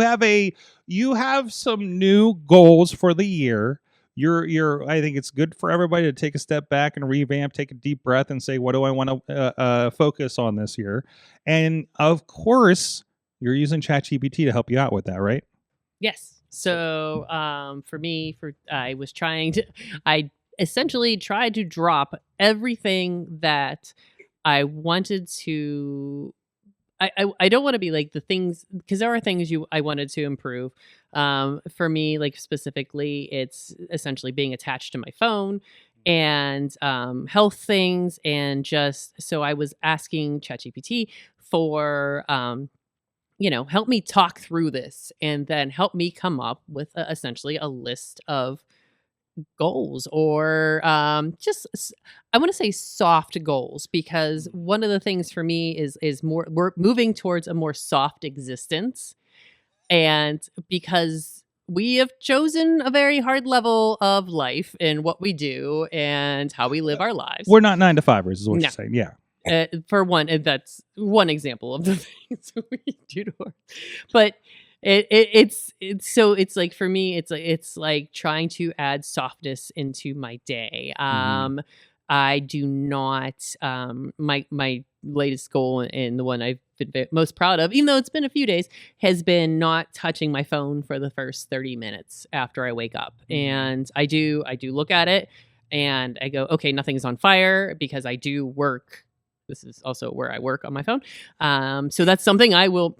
have some new goals for the year. I think it's good for everybody to take a step back and revamp, take a deep breath and say, what do I want to focus on this year? And of course, you're using ChatGPT to help you out with that, right? Yes. So for me, I essentially tried to drop everything that I wanted to. I don't want to be like the things, because there are things I wanted to improve. For me, specifically, it's essentially being attached to my phone and health things, and just so I was asking ChatGPT for help me talk through this, and then help me come up with essentially a list of goals, or just I want to say soft goals, because one of the things for me is more, we're moving towards a more soft existence, and because we have chosen a very hard level of life in what we do and how we live our lives. We're not 9-to-5ers is what you're saying. Yeah. For one, that's one example of the things we do to our, but it's like, for me, it's like trying to add softness into my day. I do not, my latest goal, and the one I've been most proud of, even though it's been a few days, has been not touching my phone for the first 30 minutes after I wake up. And I do look at it and I go, okay, nothing's on fire, because I do work. This is also where I work on my phone. So that's something I will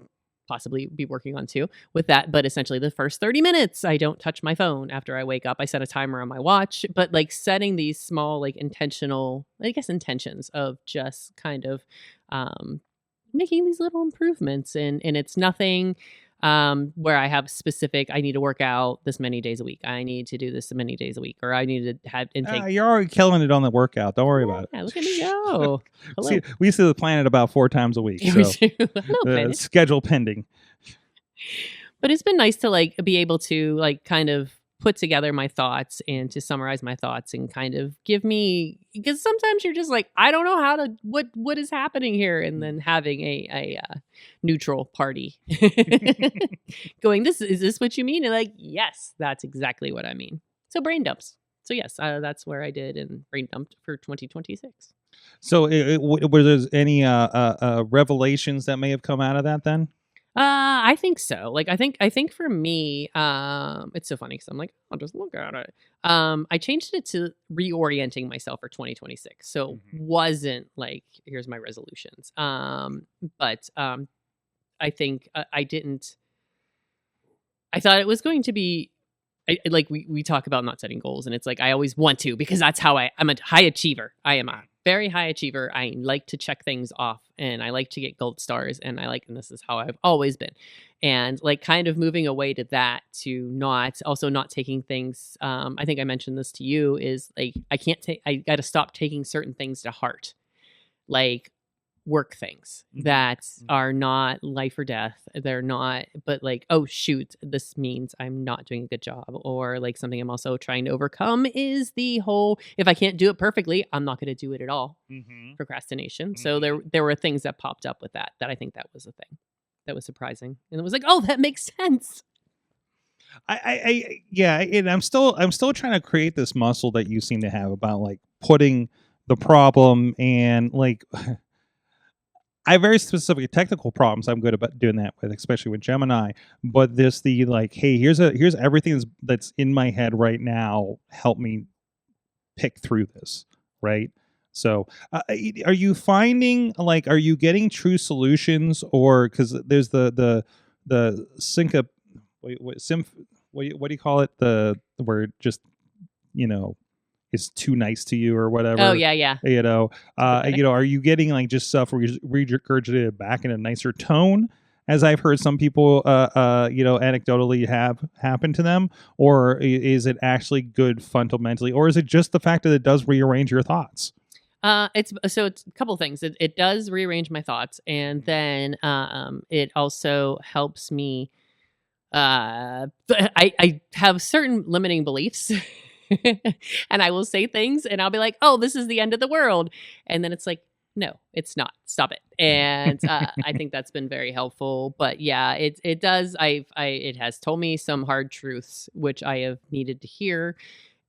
possibly be working on too with that. But essentially the first 30 minutes, I don't touch my phone after I wake up. I set a timer on my watch, but setting these small, intentional, intentions of just kind of making these little improvements. And it's nothing where I have specific, I need to work out this many days a week. I need to do this many days a week, or I need to have intake. You're already killing it on the workout. Don't worry about it. Yeah, look at me go. See, we see the planet about 4 times a week. So schedule pending. But it's been nice to be able to kind of put together my thoughts and to summarize my thoughts and kind of give me, because sometimes you're just I don't know how to, what is happening here, and then having a neutral party going, is this what you mean? And yes, that's exactly what I mean. So brain dumps. So yes, that's where I did, and brain dumped for 2026. So were there any revelations that may have come out of that then? I think so. Like, I think for me, it's so funny because I'm like, I'll just look at it. I changed it to reorienting myself for 2026. So wasn't like, here's my resolutions. But I think I didn't. I thought it was going to be. Like we talk about not setting goals, and it's like I always want to because that's how I'm a high achiever. I am a very high achiever. I like to check things off, and I like to get gold stars, and this is how I've always been. And like kind of moving away to that, to not taking things. I think I mentioned this to you, is like I got to stop taking certain things to heart, like work things that are not life or death. They're not, but like, oh shoot, this means I'm not doing a good job. Or like something I'm also trying to overcome is the whole, if I can't do it perfectly, I'm not going to do it at all. Procrastination. So there were things that popped up with that I think that was a thing that was surprising. And it was like, oh, that makes sense. And I'm still trying to create this muscle that you seem to have about like putting the problem and like I have very specific technical problems I'm good about doing that with, especially with Gemini. But the like, hey, here's everything that's in my head right now. Help me pick through this, right? So, are you finding like, are you getting true solutions, or because there's the sync what do you call it? Where just is too nice to you or whatever. Oh yeah. Are you getting like just stuff regurgitated back in a nicer tone, as I've heard some people anecdotally have happened to them, or is it actually good fundamentally, or is it just the fact that it does rearrange your thoughts? It's a couple things. It does rearrange my thoughts, and then it also helps me. I have certain limiting beliefs. And I will say things and I'll be like, oh, this is the end of the world. And then it's like, no, it's not. Stop it. And I think that's been very helpful. But yeah, it does. It has told me some hard truths, which I have needed to hear,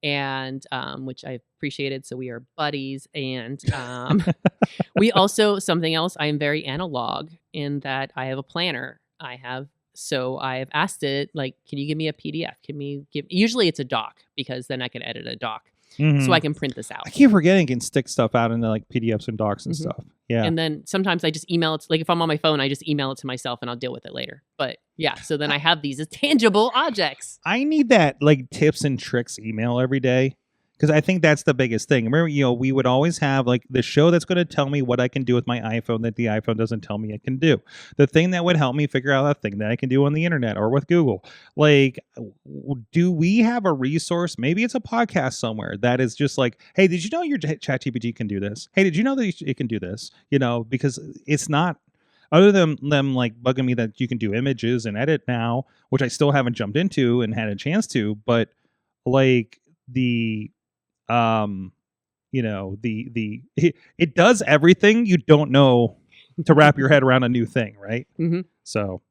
and which I appreciated. So we are buddies. And we also, something else, I am very analog in that I have a planner. So I've asked it, like, can you give me a PDF? Usually it's a doc, because then I can edit a doc. So I can print this out. I keep forgetting you can stick stuff out into like PDFs and docs and stuff. Yeah. And then sometimes I just email it. Like if I'm on my phone, I just email it to myself and I'll deal with it later. But yeah, so then I have these as tangible objects. I need that like tips and tricks email every day. Because I think that's the biggest thing. Remember, we would always have like the show that's going to tell me what I can do with my iPhone that the iPhone doesn't tell me it can do. The thing that would help me figure out that thing that I can do on the internet or with Google. Like, do we have a resource? Maybe it's a podcast somewhere that is just like, hey, did you know your ChatGPT can do this? Hey, did you know that it can do this? Because it's not, other than them like bugging me that you can do images and edit now, which I still haven't jumped into and had a chance to, but like it does everything you don't know to wrap your head around a new thing, right? So,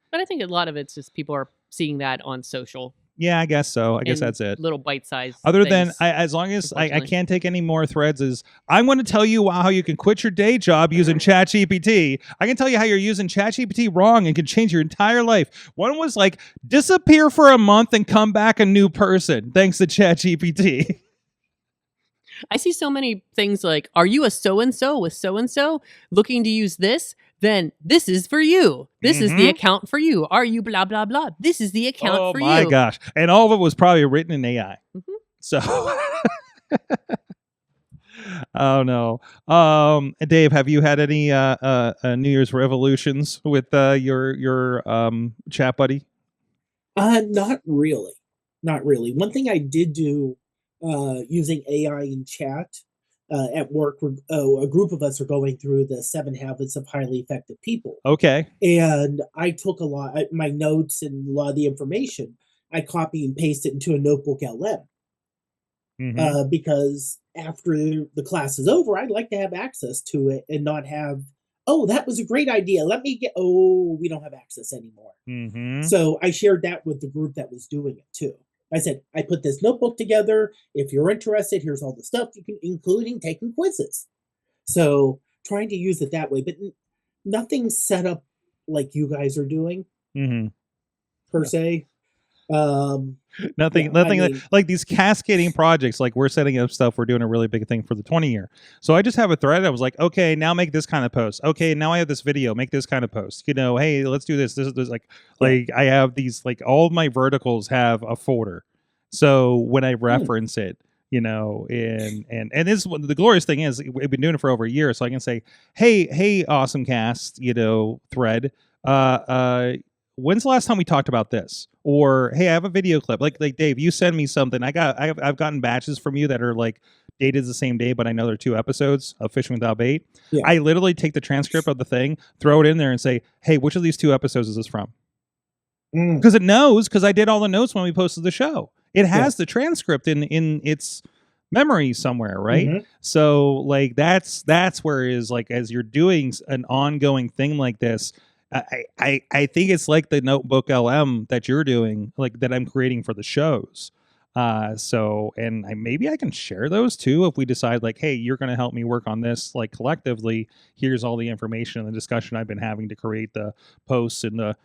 but I think a lot of it's just people are seeing that on social. Yeah, I guess so. I guess that's it. Little bite-sized Other things, than, as long as I can't take any more threads, is I'm going to tell you how you can quit your day job using ChatGPT. I can tell you how you're using ChatGPT wrong and can change your entire life. One was like, disappear for a month and come back a new person, thanks to ChatGPT. I see so many things like, are you a so-and-so with so-and-so looking to use this? Then this is for you. This is the account for you. Are you blah, blah, blah? This is the account for you. Oh my gosh. And all of it was probably written in AI. So, oh no. Dave, have you had any New Year's revolutions with your chat buddy? Not really. One thing I did do using AI in chat at work, a group of us are going through the 7 Habits of Highly Effective People. Okay. And I took my notes and a lot of the information, I copy and paste it into a notebook LM. Because after the class is over, I'd like to have access to it and not have, oh, that was a great idea. We don't have access anymore. So I shared that with the group that was doing it too. I said, I put this notebook together. If you're interested, here's all the stuff you can, including taking quizzes. So trying to use it that way, but nothing set up like you guys are doing per Yeah. se. Nothing I mean, like these cascading projects. Like we're setting up stuff. We're doing a really big thing for the 20 year. So I just have a thread. I was like, okay, now make this kind of post. Okay, now I have this video. Make this kind of post. You know, hey, let's do this. This is like I have these like all of my verticals have a folder. So when I reference it, you know, and this is what the glorious thing is. We've been doing it for over a year, so I can say, hey, AwesomeCast, you know, thread. When's the last time we talked about this? Or hey, I have a video clip. Like Dave, you send me something. I've gotten batches from you that are like dated the same day, but I know they're 2 episodes of Fishing Without Bait. Yeah. I literally take the transcript of the thing, throw it in there, and say, hey, which of these 2 episodes is this from? Because it knows, because I did all the notes when we posted the show. It has the transcript in its memory somewhere, right? So like that's where it is, like as you're doing an ongoing thing like this. I think it's like the Notebook LM that you're doing, like that I'm creating for the shows. So maybe I can share those too if we decide like, hey, you're going to help me work on this like collectively. Here's all the information and the discussion I've been having to create the posts and the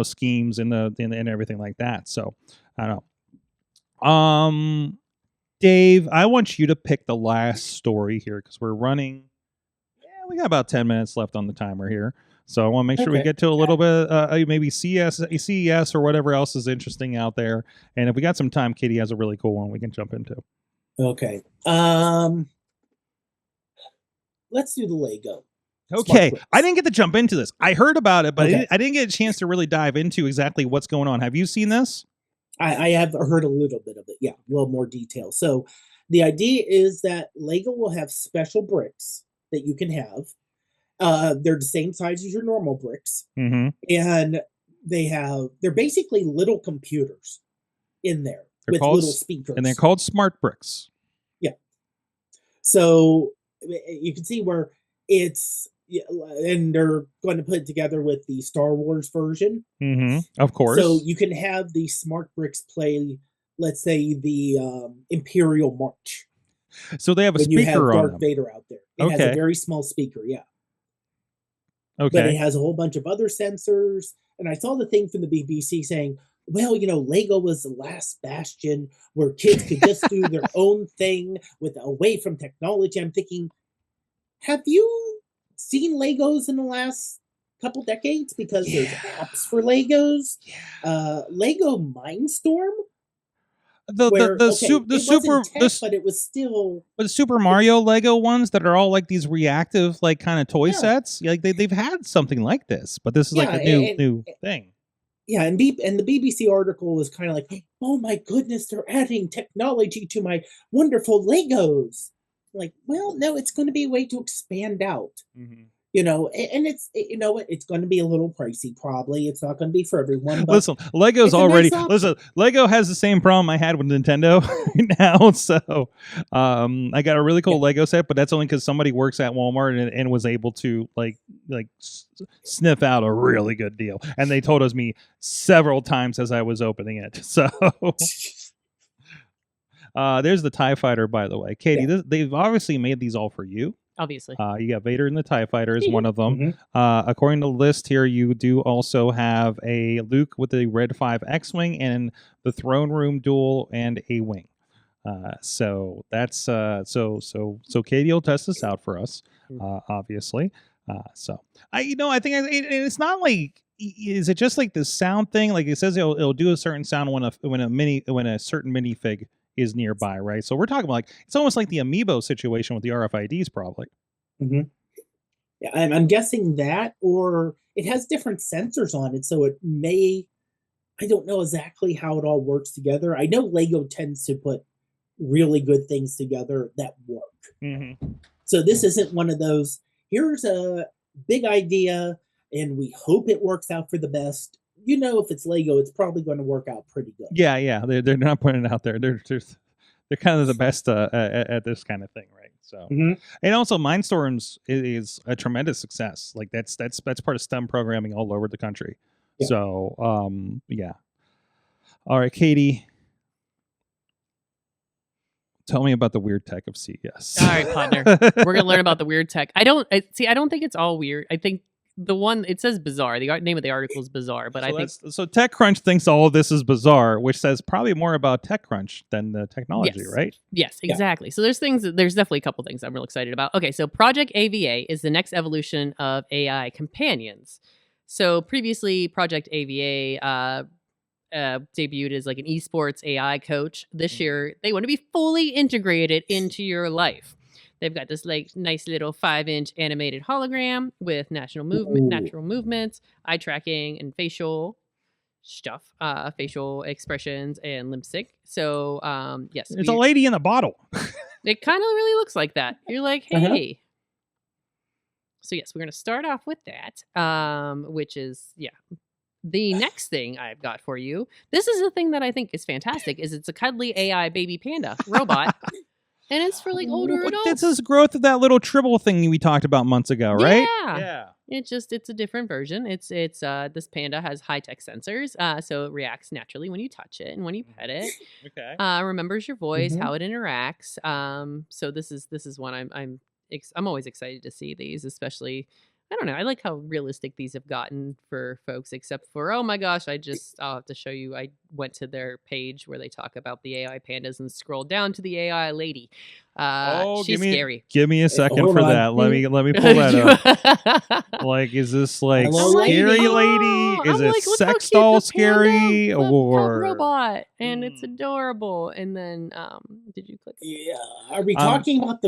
schemes and and everything like that. So I don't know. Dave, I want you to pick the last story here because we're running. Yeah, we got about 10 minutes left on the timer here. So I want to make sure we get to a little bit, maybe CES or whatever else is interesting out there. And if we got some time, Katie has a really cool one we can jump into. Okay. Let's do the Lego. Okay. I didn't get to jump into this. I heard about it, but I didn't get a chance to really dive into exactly what's going on. Have you seen this? I have heard a little bit of it. Yeah, a little more detail. So the idea is that Lego will have special bricks that you can have. They're the same size as your normal bricks, and they're basically little computers in there with little speakers, and they're called smart bricks. Yeah. So you can see where it's, and they're going to put it together with the Star Wars version. Of course. So you can have the smart bricks play, let's say, the Imperial March. So they have a when speaker you have on Darth them. Vader out there. It has a very small speaker, yeah. Okay. But it has a whole bunch of other sensors. And I saw the thing from the BBC saying, well, Lego was the last bastion where kids could just do their own thing away from technology. I'm thinking, have you seen Legos in the last couple decades? Because there's apps for Legos. Lego Mindstorm. But it was still the Super Mario Lego ones that are all like these reactive, like kind of toy sets. Like they've had something like this, but this is like a new thing. Yeah, and the BBC article was kind of like, oh my goodness, they're adding technology to my wonderful Legos. Like, well, no, it's going to be a way to expand out. And it's, it's going to be a little pricey, probably. It's not going to be for everyone. But listen, Lego's already, Lego has the same problem I had with Nintendo now. So I got a really cool Lego set, but that's only because somebody works at Walmart and was able to like sniff out a really good deal. And they told me several times as I was opening it. So there's the TIE Fighter, by the way. Katie, they've obviously made these all for you. Obviously. You got Vader and the TIE Fighter is one of them. According to the list here, you do also have a Luke with the Red 5 X-Wing and the Throne Room Duel and a wing. So that's so Katie will test this out for us, obviously. So I think it's not like, is it just like the sound thing? Like it says it'll do a certain sound when a certain minifig is nearby, right? So we're talking about like, it's almost like the Amiibo situation with the RFIDs, probably. Yeah, I'm guessing that, or it has different sensors on it, so it may, I don't know exactly how it all works together. I know Lego tends to put really good things together that work. So this isn't one of those, here's a big idea and we hope it works out for the best. If it's Lego, it's probably going to work out pretty good. Yeah. They're not putting it out there. They're kind of the best at this kind of thing, right? So, and also Mindstorms is a tremendous success. Like that's part of STEM programming all over the country. Yeah. So, yeah. All right, Katie, tell me about the weird tech of CES. All right, Podnar. We're gonna learn about the weird tech. I don't think it's all weird. I think the one, it says bizarre. The name of the article is bizarre, but I think so TechCrunch thinks all of this is bizarre, which says probably more about TechCrunch than the technology, Yes. right? Yes, exactly. So there's definitely a couple things I'm real excited about. Okay, so Project AVA is the next evolution of AI companions. So previously, Project AVA debuted as like an esports AI coach. This year, they want to be fully integrated into your life. They've got this like nice little 5-inch animated hologram with natural movements, eye tracking, and facial stuff, facial expressions, and lip sync. So, yes, It's a lady in a bottle. it kind of really looks like that. You're like, hey. Uh-huh. So yes, we're gonna start off with that, which is The next thing I've got for you. This is the thing that I think is fantastic. Is it's a cuddly AI baby panda robot. And it's for like older adults. This is growth of that little tribble thing we talked about months ago, right? Yeah. It's a different version. It's this panda has high-tech sensors, so it reacts naturally when you touch it and when you pet it. Okay. Remembers your voice, how it interacts. So this is one I'm always excited to see these, especially. I don't know. I like how realistic these have gotten for folks, except for, oh my gosh, I'll have to show you. I went to their page where they talk about the AI pandas and scrolled down to the AI lady. She's scary. Give me a second hold for on. that. Let me pull that up. Like, is this like Hello, scary lady? lady? Is I'm it like, look how sex cute the doll panda, scary the or robot? And it's adorable. And then, did you click? Yeah. Are we talking about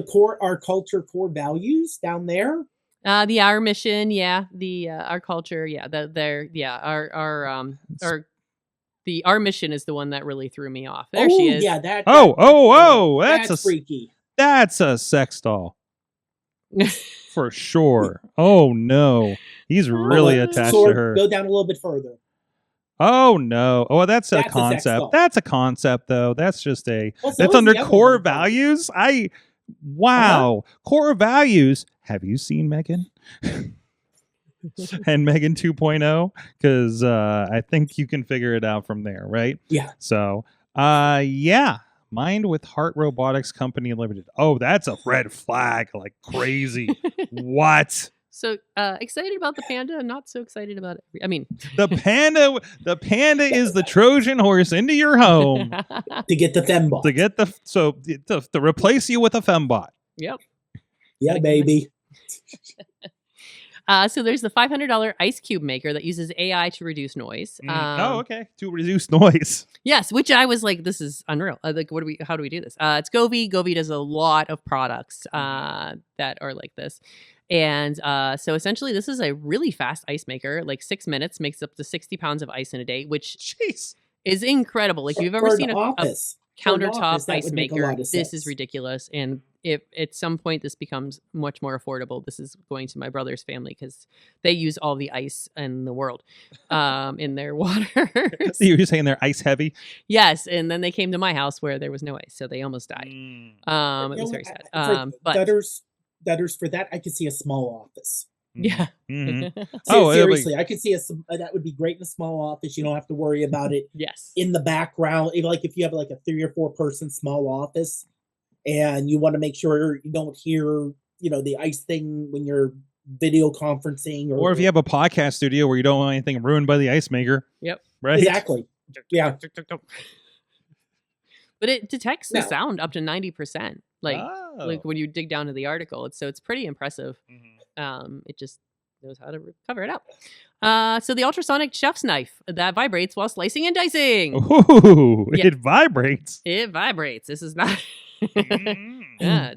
our culture core values down there? Our mission, our culture, our mission is the one that really threw me off. There she is. Yeah, that's freaky. That's a sex doll. For sure. Oh no. He's really attached to her. Go down a little bit further. Oh no. Oh, that's a That's a sex concept. doll. That's a concept though. That's just Well, that's so under is the other core one. values. Wow. Core values. Have you seen Megan? And Megan 2.0? Because I think you can figure it out from there, right? Yeah. So, Mind with Heart Robotics Company Limited. Oh, that's a red flag like crazy. What? So excited about the panda, not so excited about it. I mean, The panda is the Trojan horse into your home To get the fembot. to replace you with a fembot. Yep. Yeah, baby. So there's the $500 ice cube maker that uses AI to reduce noise. Okay. To reduce noise. Yes, which I was like, this is unreal. Like, how do we do this? It's Govee. Govee does a lot of products that are like this. And so essentially, this is a really fast ice maker. Like 6 minutes makes up to 60 pounds of ice in a day, which is incredible. Like, if you've ever seen a countertop ice maker, this is ridiculous. And if at some point this becomes much more affordable, this is going to my brother's family because they use all the ice in the world in their water. You're saying they're ice heavy? Yes, and then they came to my house where there was no ice, so they almost died. It was very sad. But Dudders, for that, I could see a small office. Yeah. Mm-hmm. Seriously, I could see that would be great in a small office. You don't have to worry about it. Yes. In the background, like if you have like a 3 or 4 person small office, and you want to make sure you don't hear, the ice thing when you're video conferencing, or if you have a podcast studio where you don't want anything ruined by the ice maker. Yep. Right. Exactly. Yeah. But it detects the sound up to 90%. Like when you dig down to the article, it's pretty impressive. Mm-hmm. It just knows how to cover it up. So the ultrasonic chef's knife that vibrates while slicing and dicing. Ooh, it vibrates. It vibrates. This is not. Now,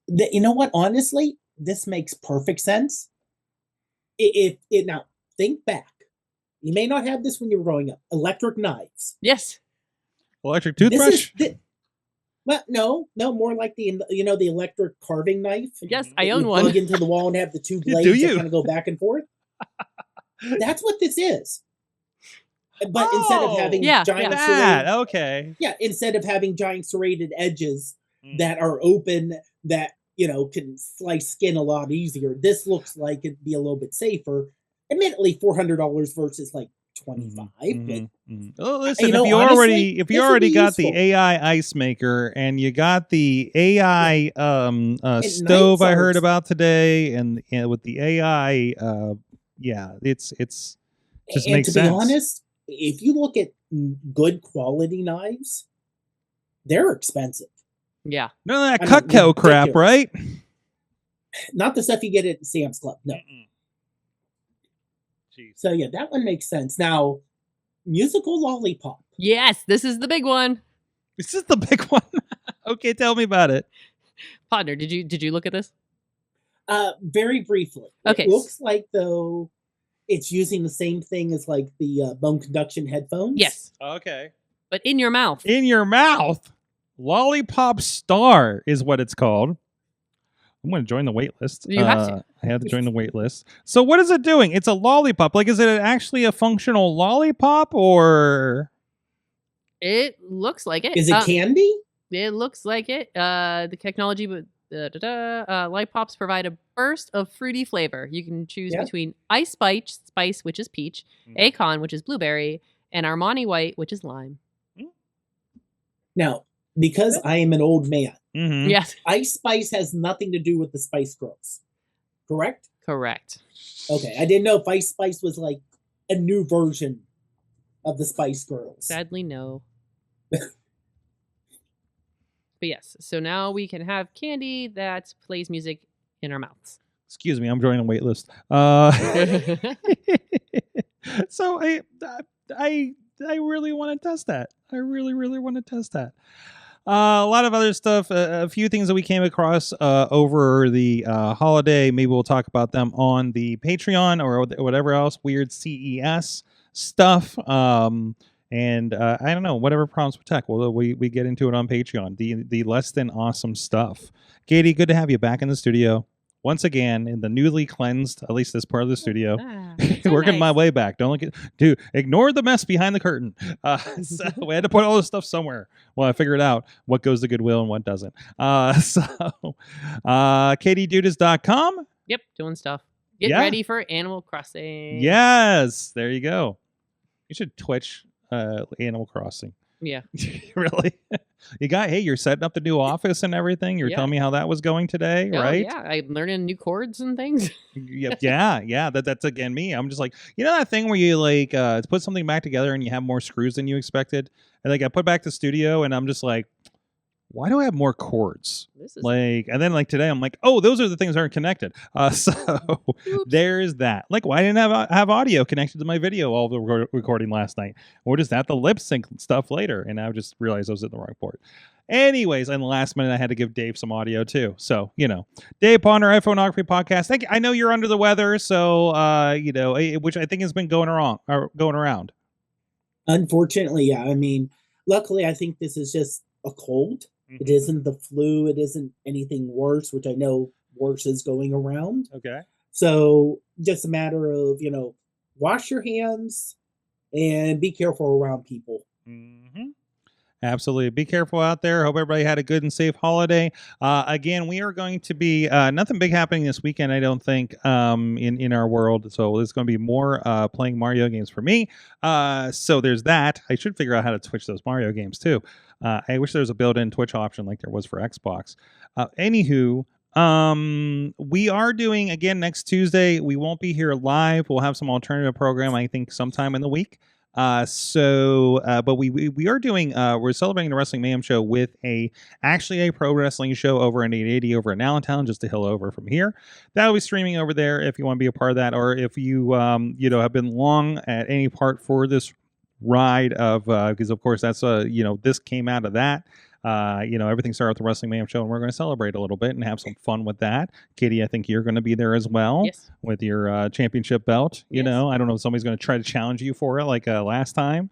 you know what? Honestly, this makes perfect sense. Now think back. You may not have this when you were growing up. Electric knives. Yes. Electric toothbrush. Well, no, more like the electric carving knife. Yes, I own one. Plug into the wall and have the two blades that kind of go back and forth. That's what this is. But instead of having instead of having giant serrated edges that are open, that can slice skin a lot easier, this looks like it'd be a little bit safer. Admittedly, $400 versus like 25. Oh, listen, know, if you honestly, if you this would already be got the useful. AI ice maker and you got the AI And stove nights I are heard about today, and with the AI, it's just And makes to be sense. honest, if you look at good quality knives, they're expensive. Yeah. None of that I mean, Cutco crap, ridiculous. right? Not the stuff you get at Sam's Club. No. Jeez. So yeah, that one makes sense. Now, musical lollipop. Yes, this is the big one. This is the big one. Okay, tell me about it. Podnar, did you look at this? Very briefly. Okay. It looks like though it's using the same thing as like the bone conduction headphones. Yes, Okay. but in your mouth. In your mouth. Lollipop Star is what it's called. I'm going to join the wait list. You have to. I have to join the wait list. So what is it doing? It's a lollipop. Like, is it actually a functional lollipop, or? It looks like it. Is it candy? It looks like it. The technology, but lollipops provide a burst of fruity flavor. You can choose between Ice Spice, which is peach, Akon, which is blueberry, and Armani White, which is lime. Now, because I am an old man, Yes, Ice Spice has nothing to do with the Spice Girls, correct? correct. Okay, I didn't know if Ice Spice was like a new version of the Spice Girls. Sadly, no. But yes, so now we can have candy that plays music in our mouths. Excuse me, I'm joining the wait list. So I really want to test that. I really want to test that. A lot of other stuff, a few things that we came across over the holiday. Maybe we'll talk about them on the Patreon or whatever else weird CES stuff. And I don't know, whatever problems with tech. Well, we get into it on Patreon. The less than awesome stuff. Katie, good to have you back in the studio once again in the newly cleansed, at least this part of the studio. So Working nice. my way back. Don't ignore the mess behind the curtain. So we had to put all this stuff somewhere. Well, I figured out what goes to Goodwill and what doesn't. KatieDudas.com. Yep, doing stuff. Get ready for Animal Crossing. Yes, there you go. You should Twitch Animal Crossing. Yeah. Really? You're setting up the new office and everything. You're telling me how that was going today, right? Yeah, I'm learning new chords and things. Yeah. That's again me. I'm just like, that thing where you like put something back together and you have more screws than you expected. And like I put back the studio and I'm just like, why do I have more cords? This is And then like today I'm like, oh, those are the things that aren't connected. So there's that. Like, why didn't I have audio connected to my video all the recording last night? Or is that the lip sync stuff later? And I just realized I was at the wrong port. Anyways, and the last minute I had to give Dave some audio too. So, Dave Podnar, iPhoneography podcast. Thank you. I know you're under the weather, so which I think has been going around. Unfortunately, yeah. I mean, luckily I think this is just a cold. It isn't the flu. It isn't anything worse, which I know worse is going around. Okay. So just a matter of, wash your hands and be careful around people. Absolutely. Be careful out there. Hope everybody had a good and safe holiday. Again, we are going to be nothing big happening this weekend, I don't think, in our world. So there's going to be more playing Mario games for me. So there's that. I should figure out how to Twitch those Mario games too. I wish there was a built-in Twitch option like there was for Xbox. Anywho, we are doing again next Tuesday. We won't be here live. We'll have some alternative program, I think, sometime in the week. But we are doing we're celebrating the Wrestling Mayhem show with actually a pro wrestling show over in 880 over in Allentown, just a hill over from here. That'll be streaming over there if you want to be a part of that, or if you have been long at any part for this ride of because of course that's this came out of that. Everything started with the Wrestling Mayhem show, and we're going to celebrate a little bit and have some fun with that. Katie, I think you're going to be there as well. Yes. With your championship belt. I don't know if somebody's going to try to challenge you for it like last time.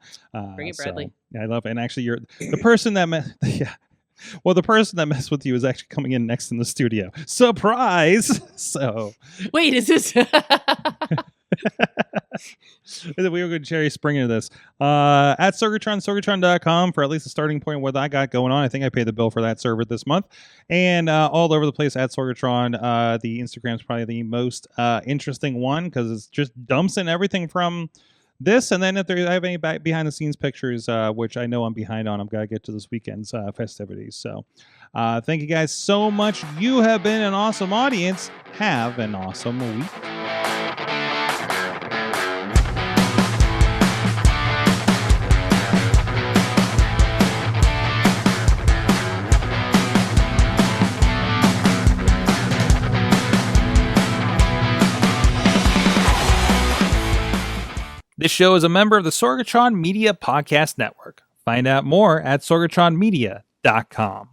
Bring it, Bradley. So, I love it. And actually, you're the person that well, the person that messed with you is actually coming in next in the studio. Surprise! So wait, is this? We were going to Jerry Springer this. At Sorgatron.com for at least a starting point of what I got going on. I think I paid the bill for that server this month. And all over the place at Sorgatron. The Instagram's probably the most interesting one because it's just dumps in everything from this, and then if I have any behind the scenes pictures, which I know I'm behind on, I'm going to get to this weekend's festivities. So thank you guys so much. You have been an awesome audience. Have an awesome week. This show is a member of the Sorgatron Media Podcast Network. Find out more at sorgatronmedia.com.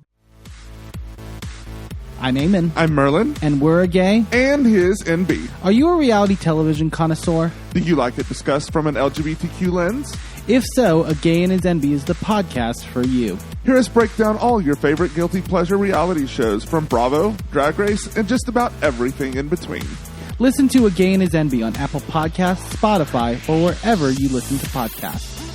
I'm Eamon. I'm Merlin. And we're a gay. And here's NB. Are you a reality television connoisseur? Do you like it discussed from an LGBTQ lens? If so, A Gay and His NB is the podcast for you. Hear us break down all your favorite guilty pleasure reality shows from Bravo, Drag Race, and just about everything in between. Listen to A Gay and His NB on Apple Podcasts, Spotify, or wherever you listen to podcasts.